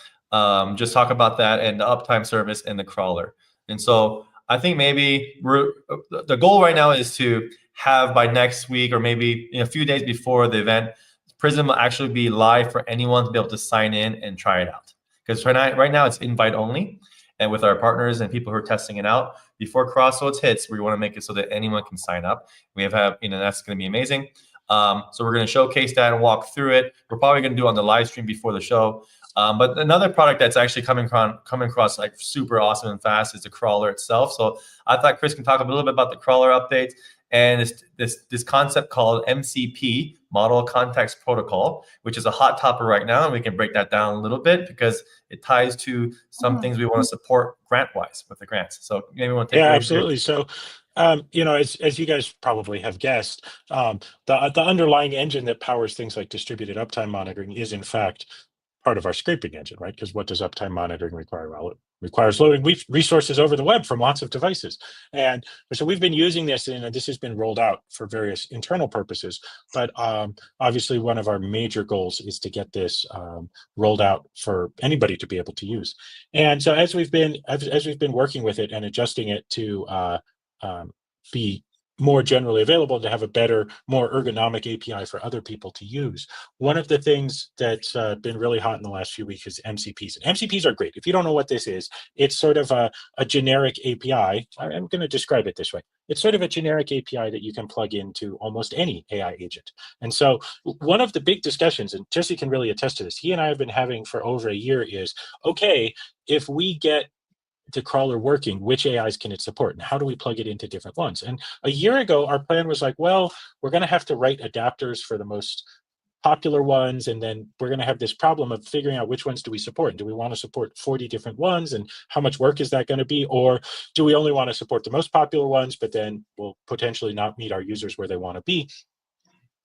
Just talk about that and the uptime service and the crawler. And so I think maybe the goal right now is to have by next week, or maybe a few days before the event, Prism will actually be live for anyone to be able to sign in and try it out. Because right now it's invite only, and with our partners and people who are testing it out, before Crossroads hits, we want to make it so that anyone can sign up. We have that's going to be amazing. So we're going to showcase that and walk through it. We're probably going to do it on the live stream before the show. But another product that's actually coming across like super awesome and fast is the crawler itself. So I thought Chris can talk a little bit about the crawler updates and this concept called MCP, Model Context Protocol, which is a hot topic right now, and we can break that down a little bit because it ties to some things we want to support grant-wise with the grants. So maybe we want to take away absolutely. So as you guys probably have guessed, the underlying engine that powers things like distributed uptime monitoring is in fact part of our scraping engine, right? Because what does uptime monitoring require? Well, it requires loading resources over the web from lots of devices. And so we've been using this, and this has been rolled out for various internal purposes. But obviously, one of our major goals is to get this rolled out for anybody to be able to use. And so as we've been working with it and adjusting it to be more generally available, to have a better, more ergonomic API for other people to use. One of the things that's been really hot in the last few weeks is MCPs. And MCPs are great. If you don't know what this is, it's sort of a generic API. I'm going to describe it this way. It's sort of a generic API that you can plug into almost any AI agent. And so one of the big discussions, and Jesse can really attest to this, he and I have been having for over a year is, okay, if we get the crawler working, which AIs can it support, and how do we plug it into different ones? And a year ago, our plan was like, well, we're going to have to write adapters for the most popular ones, and then we're going to have this problem of figuring out which ones do we support. And do we want to support 40 different ones, and how much work is that going to be? Or do we only want to support the most popular ones, but then we'll potentially not meet our users where they want to be?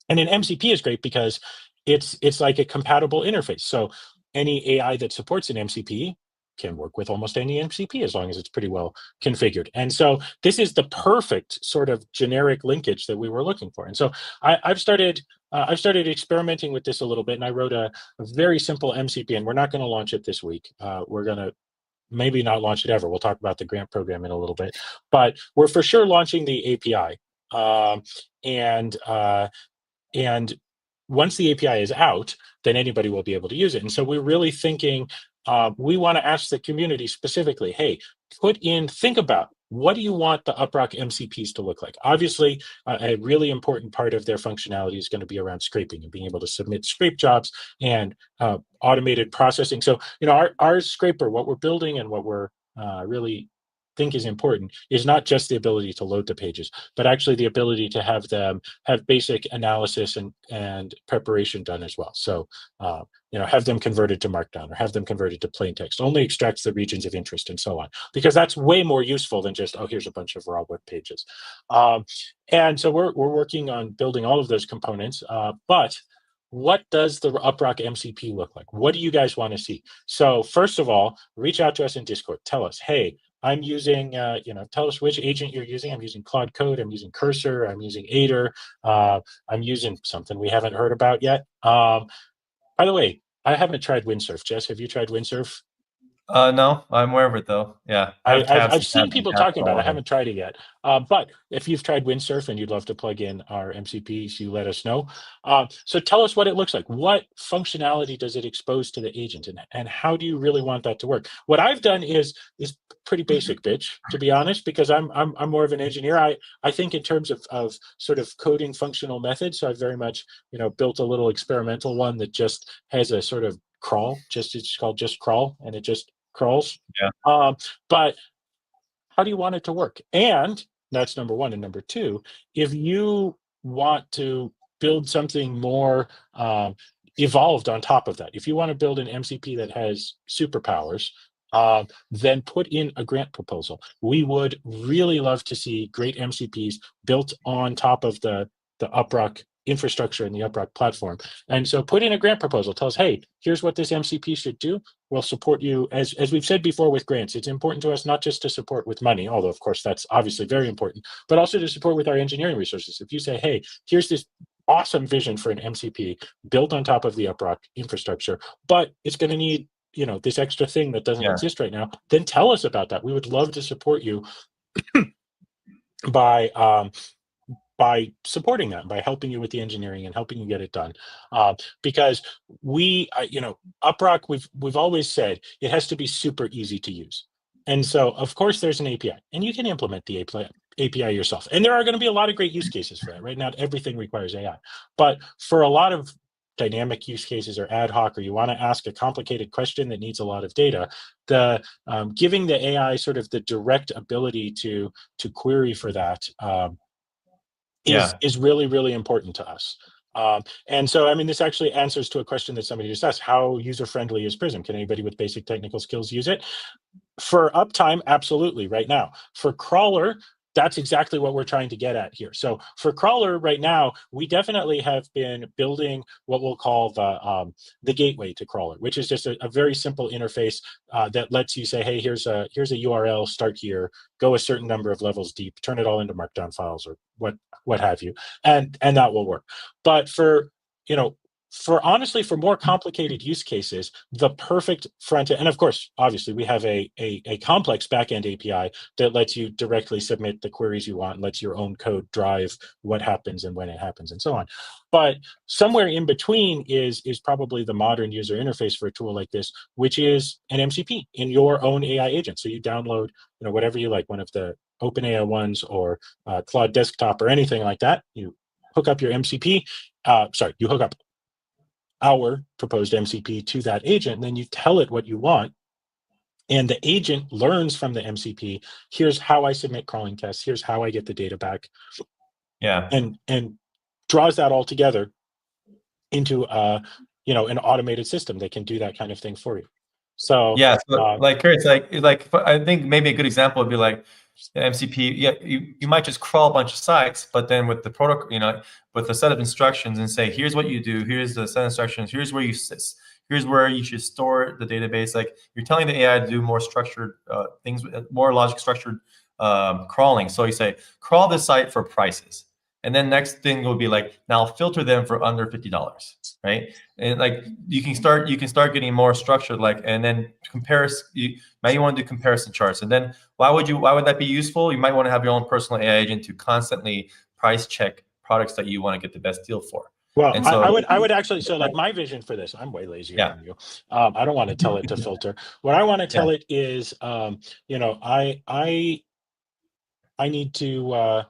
And an MCP is great because it's like a compatible interface. So any AI that supports an MCP can work with almost any MCP as long as it's pretty well configured. And so this is the perfect sort of generic linkage that we were looking for. And so I've started experimenting with this a little bit, and I wrote a very simple MCP, and we're not going to launch it this week. We're going to maybe not launch it ever. We'll talk about the grant program in a little bit, but we're for sure launching the API. And once the API is out, then anybody will be able to use it. And so we're really thinking, we want to ask the community specifically, hey, think about, what do you want the UpRock MCPs to look like? Obviously, a really important part of their functionality is going to be around scraping and being able to submit scrape jobs and automated processing. So, our scraper, what we're building and what we're really think is important is not just the ability to load the pages, but actually the ability to have them have basic analysis and preparation done as well. So, have them converted to Markdown or have them converted to plain text, only extracts the regions of interest and so on, because that's way more useful than just, oh, here's a bunch of raw web pages. And so we're working on building all of those components, but what does the UpRock MCP look like? What do you guys want to see? So first of all, reach out to us in Discord. Tell us, hey, I'm using, tell us which agent you're using. I'm using Claude Code. I'm using Cursor. I'm using Aider. I'm using something we haven't heard about yet. By the way, I haven't tried Windsurf. Jess, have you tried Windsurf? No, I'm aware of it though. Yeah, I've seen people talking about it. I haven't tried it yet. But if you've tried Windsurf and you'd love to plug in our MCPs, you let us know. So tell us what it looks like. What functionality does it expose to the agent, and how do you really want that to work? What I've done is pretty basic, bitch, to be honest, because I'm more of an engineer. I think in terms of sort of coding functional methods. So I've very much built a little experimental one that just has a sort of crawl. It's called just crawl, and it just crawls. Yeah. But how do you want it to work? And that's number one. And number two, if you want to build something more evolved on top of that, if you want to build an MCP that has superpowers, then put in a grant proposal. We would really love to see great MCPs built on top of the UpRock infrastructure and the UpRock platform. And so put in a grant proposal. Tell us, hey, here's what this MCP should do. We'll support you. As we've said before with grants, it's important to us not just to support with money, although of course that's obviously very important, but also to support with our engineering resources. If you say, hey, here's this awesome vision for an MCP built on top of the UpRock infrastructure, but it's going to need this extra thing that doesn't exist right now, then tell us about that. We would love to support you by supporting that, by helping you with the engineering and helping you get it done. Because UpRock, we've always said it has to be super easy to use. And so, of course, there's an API, and you can implement the API yourself. And there are going to be a lot of great use cases for that. Right now, everything requires AI. But for a lot of dynamic use cases or ad hoc, or you want to ask a complicated question that needs a lot of data, giving the AI sort of the direct ability to query for that is really, really important to us. And so, I mean, this actually answers to a question that somebody just asked: how user-friendly is Prism? Can anybody with basic technical skills use it? For uptime, absolutely, right now. For crawler, that's exactly what we're trying to get at here. So for crawler right now, we definitely have been building what we'll call the gateway to crawler, which is just a very simple interface that lets you say, hey, here's a URL, start here, go a certain number of levels deep, turn it all into Markdown files or what have you, and that will work. But for honestly, for more complicated use cases, the perfect front end, and of course, obviously, we have a complex backend API that lets you directly submit the queries you want, and lets your own code drive what happens and when it happens and so on. But somewhere in between is probably the modern user interface for a tool like this, which is an MCP in your own AI agent. So you download, whatever you like, one of the OpenAI ones or Claude Desktop or anything like that. You hook up your MCP. You hook up our proposed MCP to that agent, and then you tell it what you want, and the agent learns from the MCP. Here's how I submit crawling tests. Here's how I get the data back. And draws that all together into an automated system that can do that kind of thing for you. So like Kurt, like I think maybe a good example would be like the MCP. Yeah, you might just crawl a bunch of sites, but then with the protocol, with a set of instructions, and say, here's what you do, here's the set of instructions, here's where you Here's where you should store the database. Like you're telling the AI to do more structured things, more logic structured crawling. So you say, crawl this site for prices. And then next thing will be like, now filter them for under $50, right? And like you can start getting more structured, like, and then now you want to do comparison charts. And then why would that be useful? You might want to have your own personal AI agent to constantly price check products that you want to get the best deal for. Well, and so, I would actually, so like my vision for this, I'm way lazier than you. I don't want to tell it to filter. What I want to tell it is, you know, I need to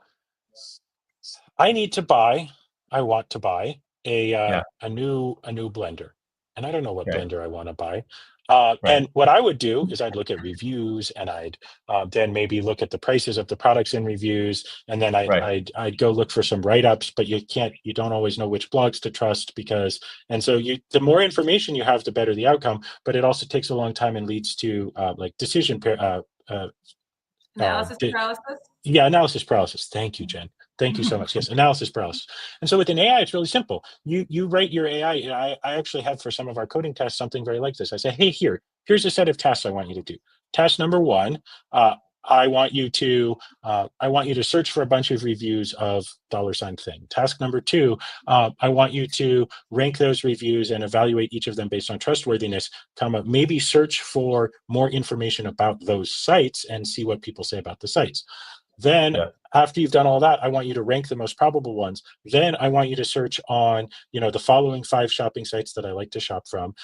I want to buy a new blender, and I don't know what blender I want to buy. And what I would do is I'd look at reviews, and I'd then maybe look at the prices of the products in reviews, and then I'd go look for some write-ups. But you don't always know which blogs to trust the more information you have, the better the outcome. But it also takes a long time and leads to like decision analysis paralysis. Yeah, analysis paralysis. Thank you, Jen. Thank you so much. Yes, analysis paralysis. And so with an AI, it's really simple. You write your AI. I actually have for some of our coding tests something very like this. I say, hey, here's a set of tasks I want you to do. Task number 1, I want you to search for a bunch of reviews of $thing. Task number 2, I want you to rank those reviews and evaluate each of them based on trustworthiness. Maybe search for more information about those sites and see what people say about the sites. Then after you've done all that, I want you to rank the most probable ones. Then I want you to search on, the following 5 shopping sites that I like to shop from,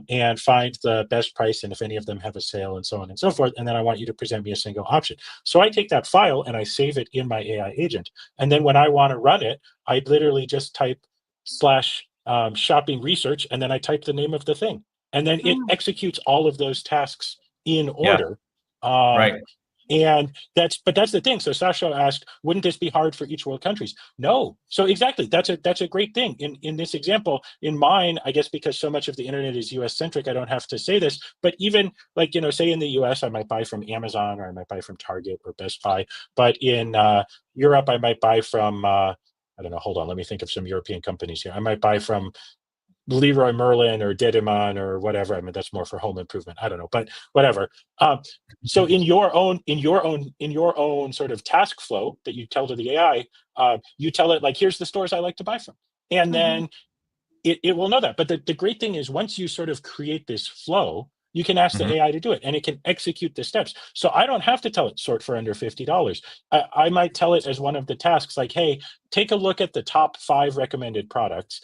and find the best price and if any of them have a sale and so on and so forth. And then I want you to present me a single option. So I take that file and I save it in my AI agent. And then when I want to run it, I literally just type / shopping research, and then I type the name of the thing. And then it executes all of those tasks in order. And that's the thing. So Sasha asked, wouldn't this be hard for each world countries? No. So exactly, that's a great thing. In this example, in mine, I guess because so much of the internet is US centric, I don't have to say this, but even like, say in the US, I might buy from Amazon, or I might buy from Target or Best Buy. But in Europe, I might buy from, I don't know, hold on, let me think of some European companies here. I might buy from Leroy Merlin or Dedeman or whatever. I mean, that's more for home improvement. I don't know, but whatever. So in your own sort of task flow that you tell to the AI, you tell it like, here's the stores I like to buy from, and then it will know that. But the great thing is, once you sort of create this flow, you can ask the AI to do it, and it can execute the steps. So I don't have to tell it sort for under $50. I might tell it as one of the tasks, like, hey, take a look at the top 5 recommended products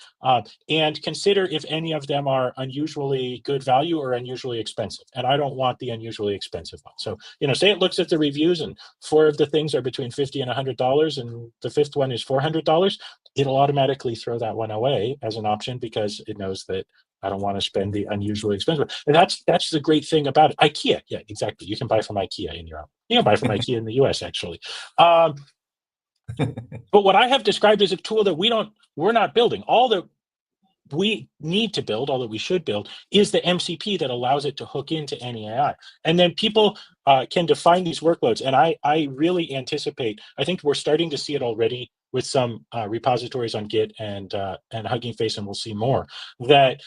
and consider if any of them are unusually good value or unusually expensive. And I don't want the unusually expensive one. So, say it looks at the reviews and 4 of the things are between $50 and $100, and the 5th one is $400. It'll automatically throw that one away as an option because it knows that I don't want to spend the unusually expensive. And that's the great thing about it. IKEA, yeah, exactly. You can buy from IKEA in Europe. You can buy from IKEA in the US, actually. But what I have described is a tool that we're not building. All that we need to build, all that we should build, is the MCP that allows it to hook into any AI. And then people can define these workloads. And I really anticipate, I think we're starting to see it already with some repositories on Git and Hugging Face, and we'll see more, that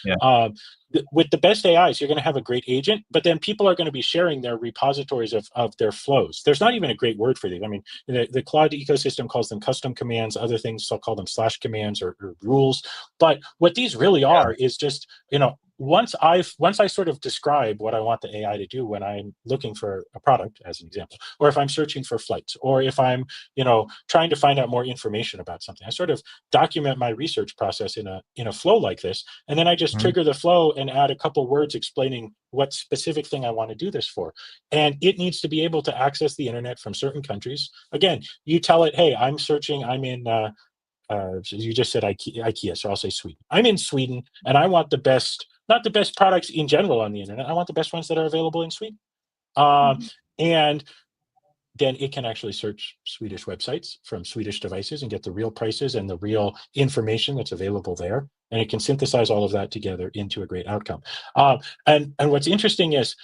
with the best AIs, you're going to have a great agent, but then people are going to be sharing their repositories of their flows. There's not even a great word for these. I mean, the Claude ecosystem calls them custom commands. Other things will call them / commands or rules. But what these really are is just, once I sort of describe what I want the AI to do when I'm looking for a product, as an example, or if I'm searching for flights, or if I'm, trying to find out more information about something, I sort of document my research process in a flow like this, and then I just trigger the flow and add a couple words explaining what specific thing I want to do this for. And it needs to be able to access the internet from certain countries. Again, you tell it, hey, I'm in you just said IKEA, so I'll say Sweden. I'm in Sweden, and I want not the best products in general on the internet. I want the best ones that are available in Sweden. And then it can actually search Swedish websites from Swedish devices and get the real prices and the real information that's available there. And it can synthesize all of that together into a great outcome. And what's interesting is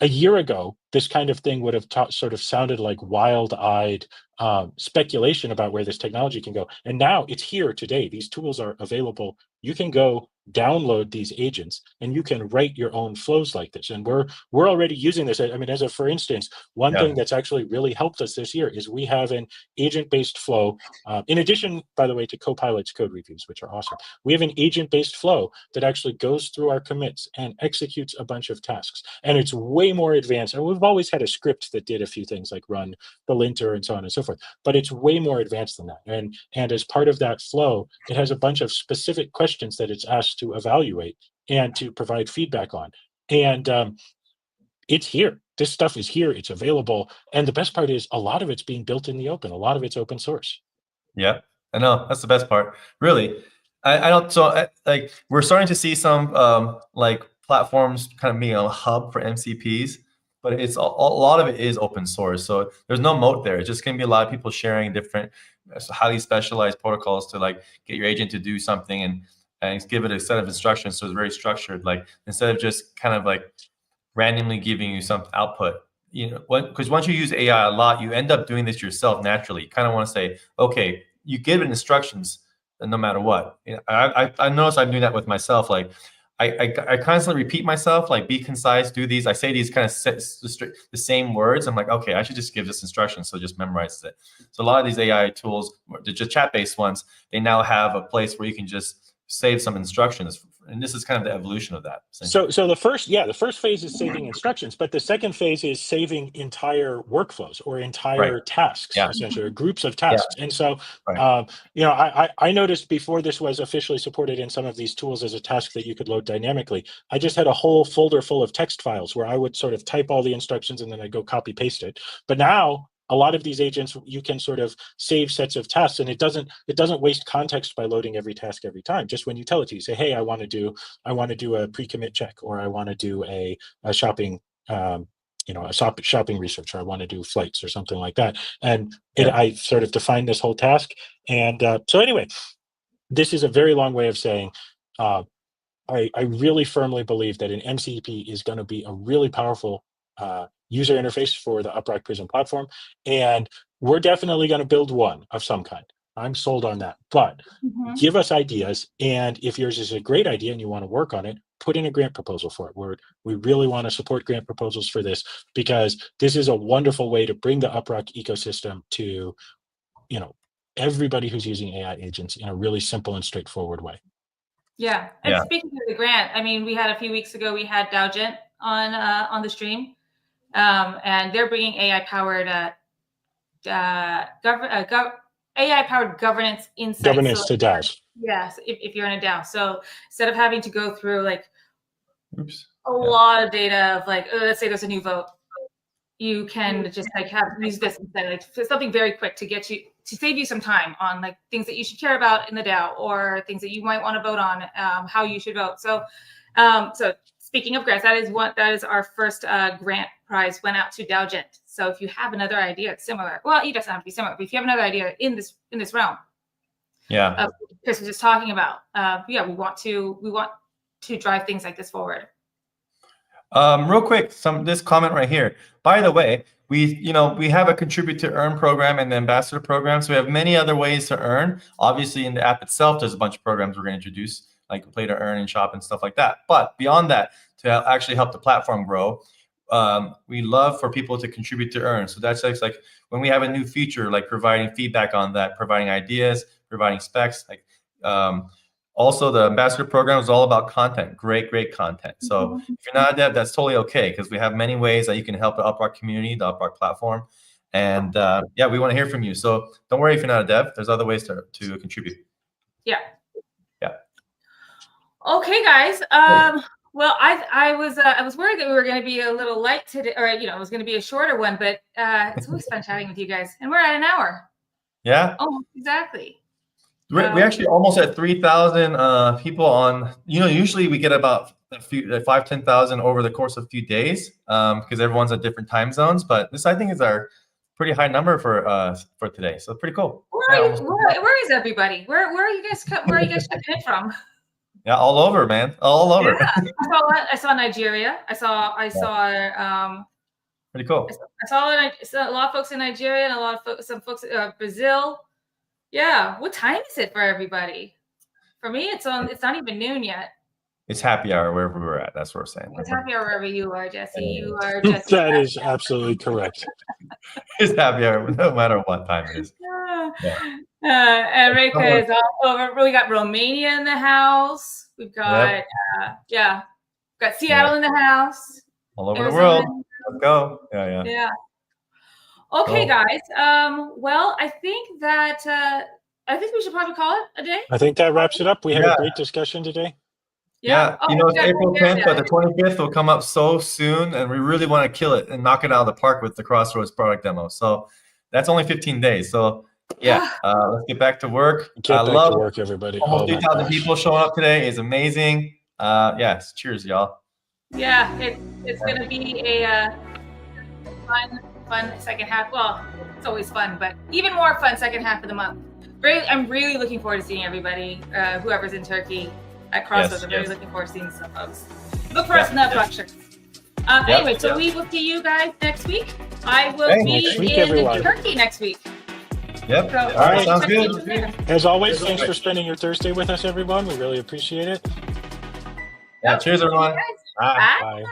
a year ago, this kind of thing would have sort of sounded like wild-eyed speculation about where this technology can go. And now it's here today. These tools are available. You can go download these agents, and you can write your own flows like this. And we're already using this. I mean, for instance, one thing that's actually really helped us this year is we have an agent-based flow. In addition, by the way, to Copilot's code reviews, which are awesome, we have an agent-based flow that actually goes through our commits and executes a bunch of tasks. And it's way more advanced. And we've always had a script that did a few things like run the linter and so on and so forth, but it's way more advanced than that. And as part of that flow, it has a bunch of specific questions that it's asked to evaluate and to provide feedback on. And it's here. This stuff is here. It's available. And the best part is a lot of it's being built in the open. A lot of it's open source. Yeah, I know. That's the best part. Really. I don't, so like we're starting to see some like platforms kind of being a hub for MCPs, but it's a lot of it is open source. So there's no moat there. It's just going to be a lot of people sharing different highly specialized protocols to like get your agent to do something and give it a set of instructions. So it's very structured. Like instead of just kind of like randomly giving you some output, you know, because once you use AI a lot, you end up doing this yourself naturally. You kind of want to say, okay, you give it instructions no matter what. You know, I notice I'm doing that with myself. Like I constantly repeat myself, like be concise, do these. I say these kind of the same words. I'm like, okay, I should just give this instruction, so it just memorizes it. So a lot of these AI tools, the just chat-based ones, they now have a place where you can just save some instructions, and this is kind of the evolution of that. So the first phase is saving instructions, but the second phase is saving entire workflows or entire tasks, essentially, or groups of tasks. And so, you know, I noticed before this was officially supported in some of these tools as a task that you could load dynamically, I just had a whole folder full of text files where I would sort of type all the instructions and then I'd go copy paste it. But now, a lot of these agents, you can sort of save sets of tasks, and it doesn't waste context by loading every task every time. Just when you tell it to, you say, hey, I want to do a pre-commit check, or I want to do a shopping, you know, a shopping research, or I want to do flights or something like that. And I sort of define this whole task. And so anyway, this is a very long way of saying, I really firmly believe that an MCP is going to be a really powerful user interface for the UpRock Prism platform, and we're definitely going to build one of some kind. I'm sold on that. But give us ideas, and if yours is a great idea and you want to work on it, put in a grant proposal for it. We really want to support grant proposals for this, because this is a wonderful way to bring the UpRock ecosystem to, you know, everybody who's using AI agents in a really simple and straightforward way. Yeah. And speaking of the grant, I mean, we had a few weeks ago, we had Dowgent on the stream. And they're bringing AI-powered AI-powered governance insights. Governance to DAOs. Yes, if you're in a DAO. So instead of having to go through like a lot of data of like, let's say there's a new vote, you can just like use this instead, like something very quick to save you some time on like things that you should care about in the DAO, or things that you might want to vote on, how you should vote. So, speaking of grants, that is our first grant prize went out to Dowgent. So if you have another idea similar, well, it doesn't have to be similar, but if you have another idea in this realm, Chris was just talking about, we want to drive things like this forward. Real quick, this comment right here. By the way, we have a contribute to earn program and the ambassador program, so we have many other ways to earn. Obviously, in the app itself, there's a bunch of programs we're going to introduce, like play to earn and shop and stuff like that. But beyond that, to actually help the platform grow, we love for people to contribute to earn. So that's like when we have a new feature, like providing feedback on that, providing ideas, providing specs. Like also, the ambassador program is all about content, great content. So if you're not a dev, that's totally okay, because we have many ways that you can help the UpRock community, the UpRock platform. And we want to hear from you. So don't worry if you're not a dev. There's other ways to contribute. Yeah. Okay, guys. Well, I was worried that we were going to be a little light today, or it was going to be a shorter one, but it's always fun chatting with you guys, and we're at an hour. Yeah. Oh, exactly. We actually almost at 3,000 people on. Usually we get about 5,000-10,000 over the course of a few days, because everyone's at different time zones. But this, I think, is our pretty high number for today. So pretty cool. Where is everybody? Where are you guys? Where are you guys checking in from? Yeah, all over, man. All over. Yeah. I saw Nigeria. I saw pretty cool. I saw a lot of folks in Nigeria and some folks Brazil. Yeah. What time is it for everybody? For me, it's not even noon yet. it's happy hour wherever we're at. That's what we're saying. It's happy hour wherever you are, Jesse. You are Jesse. That is absolutely correct. It's happy hour no matter what time it is. Enrique is all over. We got Romania in the house. We've got got Seattle in the house. All over the world. Let's go. Yeah. Okay, guys. Well, I think that we should probably call it a day. I think that wraps it up. We had a great discussion today. Yeah. It's April 10th, but the 25th will come up so soon, and we really want to kill it and knock it out of the park with the Crossroads product demo. So that's only 15 days. So let's get back to work. Get back to work, everybody. Almost 3,000 people showing up today is amazing. Cheers, y'all. Yeah, it's gonna be a fun second half. Well, it's always fun, but even more fun second half of the month. I'm really looking forward to seeing everybody, whoever's in Turkey at Crossroads. I'm really looking forward to seeing some folks. Look for us in that box. Anyway, so we will see you guys next week. I will be in Turkey next week. Yep. So, all right, sounds good. As always, thanks for spending your Thursday with us, everyone. We really appreciate it. Cheers, everyone. Bye.